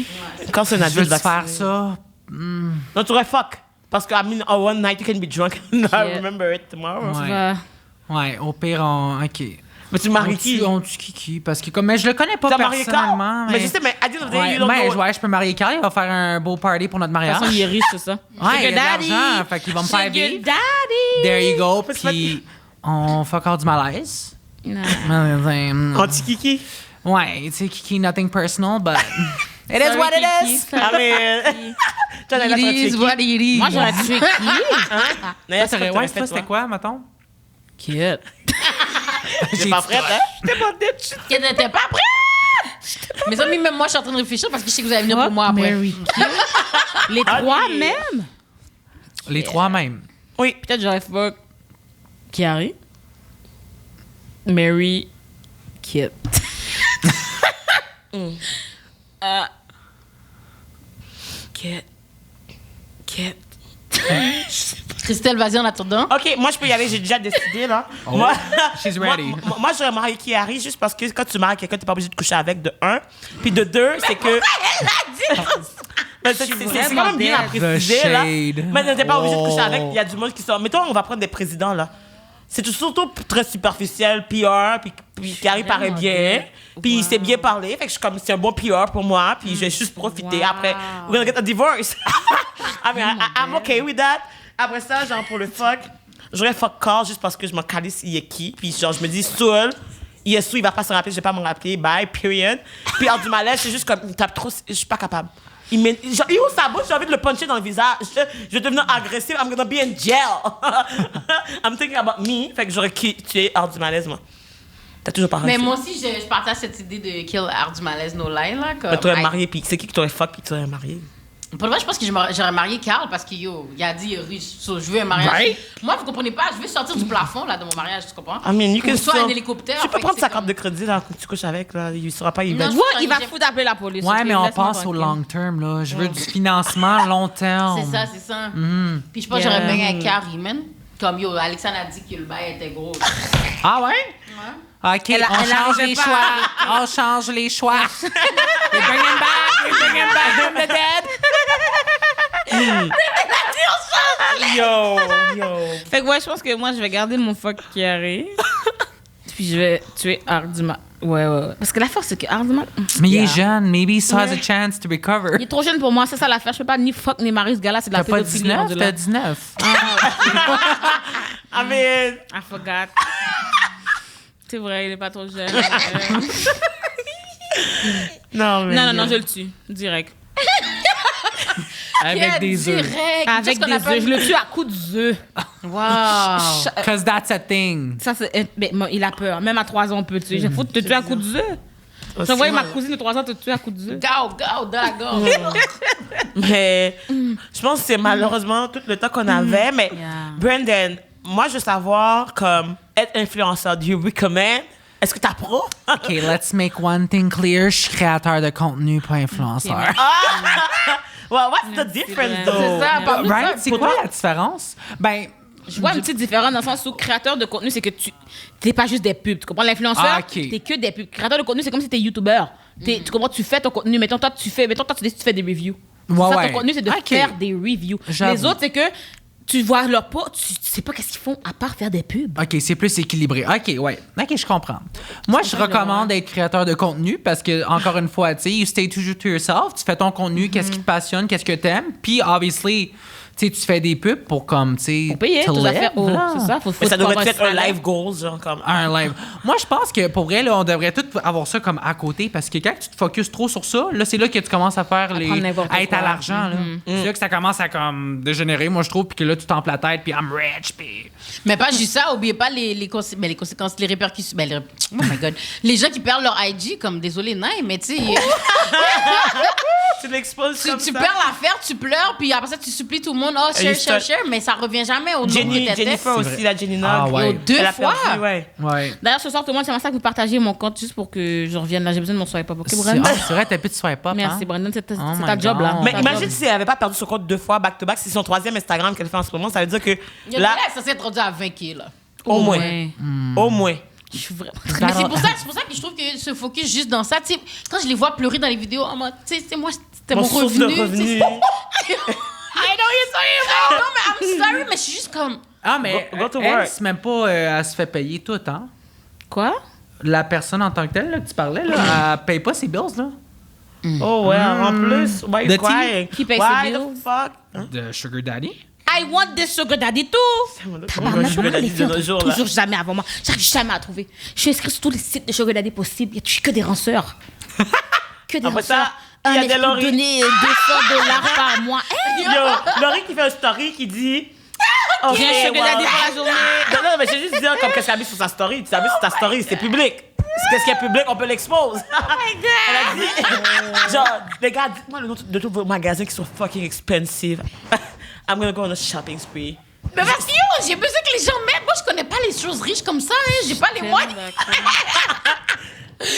S1: Quand c'est un
S4: Je veux
S1: adulte
S4: faire
S1: vacciné.
S4: ça.
S1: Non, tu aurais fuck. Parce que, I mean, oh, one night you can be drunk and I
S2: Yeah.
S1: remember it tomorrow.
S4: Ouais.
S2: Tu vas.
S4: Ouais, au pire, on... OK.
S1: Mais tu maries qui?
S4: On tue qui? Parce que comme... Mais je le connais pas
S1: Tu as marié
S4: personnellement.
S1: Carl? Mais je sais, mais à the end of the day,
S4: Ouais,
S1: you don't
S4: mais
S1: know.
S4: ouais, je peux marier Carl. Il va faire un beau party pour notre
S2: De toute
S4: mariage.
S2: façon, il est riche, c'est ça.
S4: Ouais, il y a de l'argent. Fait qu'il va me faire
S2: Sugar
S4: vivre.
S2: daddy!
S4: There you go.
S1: Parce que-
S4: Puis on fuck Alt Malaise.
S2: Non.
S1: Anti-kiki?
S4: Ouais, tu sais, Kiki, nothing personal, but... It is what it is!
S1: Ah, mais... Toi, Naya,
S3: It
S1: t'aurais tué
S3: is
S1: qui?
S3: what it is.
S2: Moi, j'aurais tué qui?
S1: Naya,
S4: Toi,
S1: c'est
S4: ouais, toi, c'était quoi, mettons?
S2: Kit.
S1: T'es pas prête, hein? T'es pas prête.
S3: Que t'étais pas prête? Mais ça, même moi, je suis en train de réfléchir parce que je sais que vous allez venir pour moi après.
S2: Mary Kit. Les
S1: Ah,
S2: trois
S1: oui.
S2: même?
S4: Les trois même.
S1: Oui.
S2: Peut-être j'aurais fuck Kiari. Mary Kit. Kit. Kit.
S3: Christelle, vas-y en attendant.
S1: OK, moi, je peux y aller. J'ai déjà décidé, là.
S4: Oh,
S1: Moi,
S4: she's ready.
S1: moi, j'aurais marié Chiari juste parce que quand tu maries quelqu'un, t'es pas obligé de coucher avec, de un. Puis de deux, c'est que... Mais c'est quand même bien à
S2: dead.
S1: préciser,
S4: The
S1: là.
S4: shade.
S1: Mais t'es pas obligé de coucher
S4: Oh.
S1: avec. Il y a du monde qui sort. Mettons, on va prendre des présidents, là. C'est surtout très superficiel, PR, puis Chiari paraît
S2: vraiment
S1: bien.
S2: dead.
S1: Puis il
S2: Wow.
S1: sait bien parler. Fait que je suis comme, c'est un bon PR pour moi. Puis je vais juste profiter.
S2: Wow.
S1: Après, we're gonna get a divorce. I mean, I'm okay with that. Après ça, genre, pour le fuck, j'aurais fuck Carl juste parce que je m'en calisse il est qui. Puis genre, je me dis, Soul, il est sous, il va pas se rappeler, je vais pas me rappeler. Bye, period. Puis hors du malaise, c'est juste comme, il tape trop, je suis pas capable. Genre, il ouvre sa bouche, j'ai envie de le puncher dans le visage. Je vais devenir agressif, I'm gonna be in jail. I'm thinking about me. Fait que j'aurais tué hors du malaise, moi. T'as toujours pas
S3: Mais
S1: réussi.
S3: moi aussi, je partage cette idée de kill Hardy Malaise, no lie, là. Comme,
S1: Mais t'aurais
S3: I-
S1: marié, puis c'est qui que t'aurais fuck, puis t'aurais marié?
S3: Pour le vrai, je pense que j'aurais marié Carl parce que yo, il a dit il est riche, so, je veux un mariage.
S1: Right.
S3: Moi, vous comprenez pas, je veux sortir du plafond là de mon mariage, tu comprends?
S1: I mean, you
S3: Ou
S1: can
S3: soit
S1: still-
S3: un hélicoptère.
S1: Tu
S3: fait
S1: peux
S3: que
S1: prendre
S3: c'est
S1: sa
S3: comme-
S1: carte de crédit, là, quand tu couches avec, là. Il sera pas, il va
S3: Non,
S1: dire,
S2: Ouais, il va foutre appeler la police.
S4: Ouais,
S2: ok?
S4: mais on
S2: Laisse-moi
S4: pense au
S2: tranquille.
S4: long term, là. Je veux du financement long terme.
S3: C'est ça, c'est ça. Puis je pense que
S2: Yeah.
S3: j'aurais bien avec Carrie, man. Comme yo, Alexandre a dit que le bail était gros.
S4: Ah ouais?
S3: Ouais.
S4: OK,
S2: Elle
S4: change
S2: arrivait
S4: les
S2: pas.
S4: choix. On change les choix. We bring him back from the dead.
S1: Yo.
S2: Fait que ouais, je pense que moi, je vais garder mon fuck carré. Puis je vais tuer Ardima. Ouais. Parce que l'affaire, c'est que Ardima...
S4: Mais il
S2: Yeah.
S4: est jeune. Maybe he still has a chance to recover.
S2: Il est trop jeune pour moi, c'est ça l'affaire. Je peux pas ni fuck ni marier ce gars-là, c'est de la
S4: T'as pas
S2: pédophilie.
S4: 19?
S2: rendu là.
S4: T'as 19.
S1: I mean,
S2: I forgot. C'est vrai, il est pas trop jeune.
S1: non, mais.
S2: Non, je le tue. Direct.
S4: Avec des œufs.
S3: Direct.
S2: Avec des œufs. Je le tue à coups d'œufs.
S3: Wow.
S4: Because that's a thing.
S2: Ça, c'est... Mais, il a peur. Même à 3 ans, on peut le tuer. J'ai foutu de te tuer à coups d'œufs. J'ai envoyé ma cousine de 3 ans te tuer à coups d'œufs.
S3: Go, dans la gorge.
S1: Mais je pense que c'est malheureusement tout le temps qu'on avait. Mais
S2: Yeah.
S1: Brandon, moi, je veux savoir, comme, être influenceur, do you recommend? Est-ce que t'approuves?
S4: OK, let's make one thing clear. Je suis créateur de contenu, pas influenceur.
S1: Well, what's the difference,
S2: vrai.
S1: though?
S3: C'est ça, parle-nous
S4: Right?
S3: ça.
S4: C'est
S1: Pour
S4: quoi
S1: toi?
S4: la différence? Ben,
S2: Je vois une petite différence dans le sens où créateur de contenu, c'est que tu t'es pas juste des pubs. Tu comprends? L'influenceur,
S4: Ah, ok.
S2: t'es que des pubs. Créateur de contenu, c'est comme si t'es youtubeur. Tu comprends? Tu fais ton contenu. Mettons, toi, tu fais des reviews.
S4: Ouais,
S2: ça,
S4: ouais.
S2: ton contenu, c'est de
S4: Ok.
S2: faire des reviews.
S4: J'avoue.
S2: Les autres, c'est que tu vois leur pas, tu sais pas qu'est-ce qu'ils font à part faire des pubs.
S4: OK, c'est plus équilibré. OK, ouais. OK, je comprends. Moi, je recommande d'être créateur de contenu parce que, encore une fois, tu sais, you stay toujours to yourself. Tu fais ton contenu, qu'est-ce qui te passionne, qu'est-ce que t'aimes. Puis, obviously, tu sais, tu fais des pubs pour, comme, tu sais,
S2: Pour payer,
S4: to
S2: tout à
S4: live,
S2: fait. Oh,
S4: voilà.
S2: c'est ça, faut
S1: Mais ça devrait
S2: avoir
S1: être un
S2: salaire.
S1: live goals, genre, comme.
S4: Un live. Moi, je pense que pour vrai, là, on devrait tout avoir ça comme à côté parce que quand tu te focuses trop sur ça, là, c'est là que tu commences à faire
S2: prendre n'importe
S4: à être
S2: quoi.
S4: à l'argent. Là. C'est là que ça commence à comme dégénérer, moi, je trouve, puis que là, tu t'emples la tête, puis I'm rich, puis.
S3: Mais pas juste ça, oubliez pas les conséquences, les répercussions. Oh my God. Les gens qui perdent leur IG, comme désolé, non, mais tu sais,
S1: Tu l'exposes comme
S3: tu
S1: ça.
S3: perds l'affaire, tu pleures, puis après ça, tu supplies tout le monde, oh, share, mais ça revient jamais au nombre
S1: Jenny,
S3: que t'étais.
S1: Jennifer
S4: C'est
S1: aussi,
S4: vrai.
S1: la Jenny Nog.
S4: Ah, ouais.
S3: Yo, 2
S1: Elle a
S3: fois.
S1: perdu, ouais.
S4: Ouais.
S2: D'ailleurs, ce soir, tout le monde, c'est ça que vous partagez mon compte juste pour que je revienne là. J'ai besoin de mon swipe up. OK,
S4: C'est
S2: Brandon?
S4: c'est vrai, t'as plus de swipe up.
S2: Merci,
S4: hein?
S2: Brandon. C'est
S4: Oh my
S2: ta job, là.
S4: God.
S1: Mais
S2: Ta
S1: imagine
S2: job.
S1: si elle avait pas perdu son compte 2 fois back-to-back, c'est son 3e Instagram qu'elle fait en ce moment, ça veut dire que
S3: Yo,
S1: là,
S3: là, ça s'est rendu à 20K, là.
S1: au moins,
S2: Ouais.
S1: au moins.
S2: Je suis vraiment...
S3: Mais c'est pour ça que je trouve que se focus juste dans ça. Tu sais, quand je les vois pleurer dans les vidéos, oh, moi, tu sais, c'est moi, c'était mon
S1: source
S3: revenu.
S1: de
S3: tu sais.
S1: revenus.
S3: I know you're talking about. Non, mais I'm sorry, mais je suis juste comme.
S4: Ah, mais
S1: Go to
S4: elle,
S1: work.
S4: c'est même pas. Elle se fait payer tout, hein?
S2: Quoi?
S4: La personne en tant que telle là, que tu parlais, là, elle paye pas ses bills, là.
S1: Oh, ouais, en plus, why you
S4: The
S1: crying?
S2: Qui paye
S1: Why
S2: ses
S1: the
S2: bills?
S1: fuck? Hein?
S4: De Sugar Daddy.
S2: I want this sugar daddy too!
S1: Tabarnak,
S2: Pourquoi les filles
S1: de nos
S2: ont
S1: jours, là.
S2: toujours jamais avant moi? J'arrive jamais à trouver. Je suis inscrite sur tous les sites de sugar daddy possibles. Il y a que des ranceurs. Que des
S1: Après ça,
S2: ranceurs.
S1: il y a
S2: Un
S1: des
S2: esprit
S1: Laurie.
S2: donné $200 par mois. Hein?
S1: Yo, Laurie qui fait un story qui dit. Ok,
S2: J'ai un sugar
S1: well,
S2: daddy pour la journée.
S1: Non, mais je vais juste dire comme qu'est-ce qu'elle a mis sur sa story. Tu as mis sur ta story, c'est public. Qu'est-ce qui est public, on peut l'expose. Oh my God! Elle a dit, genre, les gars, dites-moi le nom de tous vos magasins qui sont fucking expensive. I'm gonna go on a shopping spree.
S3: Mais parce que yo, j'ai besoin que les gens m'aident. Moi, je connais pas les choses riches comme ça, hein. J'ai pas les moyens.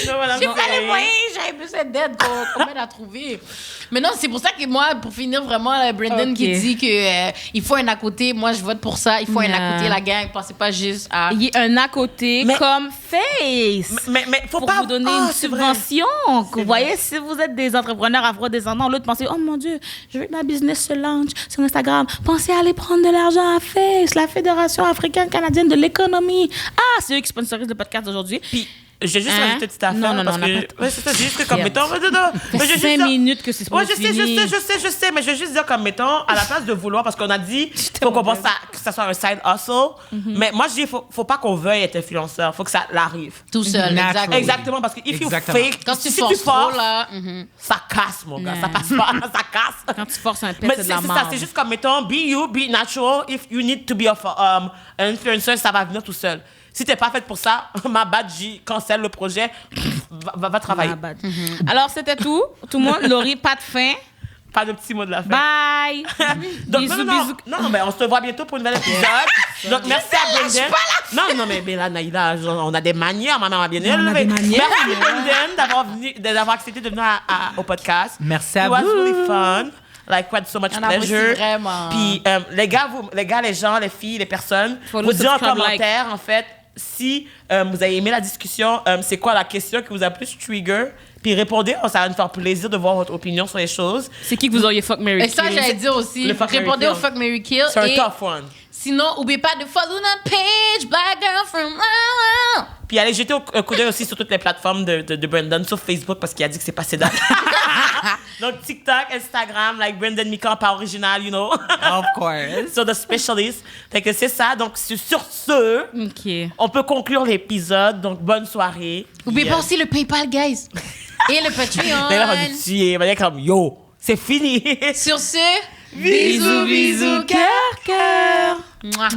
S1: Non, voilà,
S3: J'ai
S1: non,
S3: pas les
S1: mais-
S3: moyens, j'avais besoin d'aide pour m'aider à trouver. Mais non, c'est pour ça que moi, pour finir vraiment, Brandon
S2: Ok.
S3: qui dit que il faut un à côté, moi je vote pour ça, il faut un à côté,
S2: Yeah.
S3: la gang, pensez pas juste à...
S2: Il y a un à côté
S1: Mais-
S2: comme Face.
S1: Mais faut
S2: Pour
S1: pas
S2: vous donner
S1: Ah,
S2: une
S1: c'est vrai.
S2: subvention. Vous voyez, si vous êtes des entrepreneurs afro-descendants, l'autre pensez, oh mon Dieu, je veux que ma business se lance sur Instagram. Pensez à aller prendre de l'argent à Face, la Fédération africaine-canadienne de l'économie. Ah, c'est eux qui sponsorisent le podcast d'aujourd'hui.
S1: Puis, j'ai juste
S2: Hein?
S1: rajouté une petite affaire.
S2: Non,
S1: parce
S2: on a
S1: que,
S2: pas-
S1: ouais, c'est ça, j'ai juste que comme,
S2: Merde.
S1: mettons, mais je veux juste
S2: 5
S1: dire-
S2: minutes que c'est
S1: Ouais,
S2: supposé
S1: je sais,
S2: finir.
S1: je sais, mais je veux juste dire comme, mettons, à la place de vouloir, parce qu'on a dit, faut qu'on pense que ça soit un side hustle, mais moi, je dis, faut pas qu'on veuille être influenceur, faut que ça l'arrive.
S3: Tout seul,
S4: Naturally.
S3: exactement.
S1: Exactement, parce que if you
S4: Exactement.
S1: fake,
S3: Quand tu
S1: si
S3: forces
S1: tu forces,
S3: trop, là...
S1: ça casse, mon gars,
S2: Ouais.
S1: ça passe pas, ça casse.
S2: Quand tu forces un pet,
S1: Mais
S2: c'est
S1: c'est
S2: de la
S1: ça,
S2: merde.
S1: c'est juste comme, mettons, be you, be natural. If you need to be an influencer, ça va venir tout seul. Si t'es pas faite pour ça, ma bad, j'y cancelle le projet, va travailler.
S2: Ah, bad. Alors, c'était tout. Tout le monde, Laurie, pas de fin.
S1: Pas de petits mots de la fin.
S2: Bye.
S1: Donc,
S2: bisous,
S1: non,
S2: bisous.
S1: non, mais on se voit bientôt pour une nouvelle épisode. Donc, merci à Brandon. Non, mais là, Naïla, on a des manières, ma mère bien
S2: On a
S1: élevée.
S2: des manières.
S1: Merci, Brandon, d'avoir accepté de venir au podcast.
S4: Merci à
S1: It was
S4: vous.
S1: really fun. Like, we had so much
S3: On apprécie
S1: pleasure.
S3: vraiment.
S1: Puis, les gars, les gens, les filles, les personnes,
S2: Follow,
S1: vous dire en
S2: subscribe, like.
S1: commentaire, en fait, si vous avez aimé la discussion, c'est quoi la question qui vous a plus trigger? Puis répondez, ça va nous faire plaisir de voir votre opinion sur les choses.
S2: C'est qui que vous auriez fuck, marry,
S3: Et ça,
S2: kill?
S3: j'allais dire aussi.
S1: Le fuck, marry,
S3: Répondez
S1: kill.
S3: au Fuck, Marry, Kill.
S1: C'est un
S3: Et
S1: tough one.
S3: sinon, n'oubliez pas de follow notre page, Black Girl from...
S1: Puis allez jeter un coup d'œil aussi sur toutes les plateformes de Brandon, sauf Facebook, parce qu'il a dit que c'est passé date. Donc, TikTok, Instagram, like Brandon Mika, pas original, you know.
S4: Of course.
S1: So, the specialist. Fait que c'est ça. Donc, sur ce,
S2: OK.
S1: on peut conclure l'épisode. Donc, bonne soirée.
S3: N'oubliez
S1: Puis,
S3: pas aussi le PayPal, guys. Et le Patreon.
S1: D'ailleurs, on va nous tuer. On va dire comme, yo, c'est fini.
S3: Sur ce,
S1: Bisous, bisous,
S3: cœur, cœur. Mouah.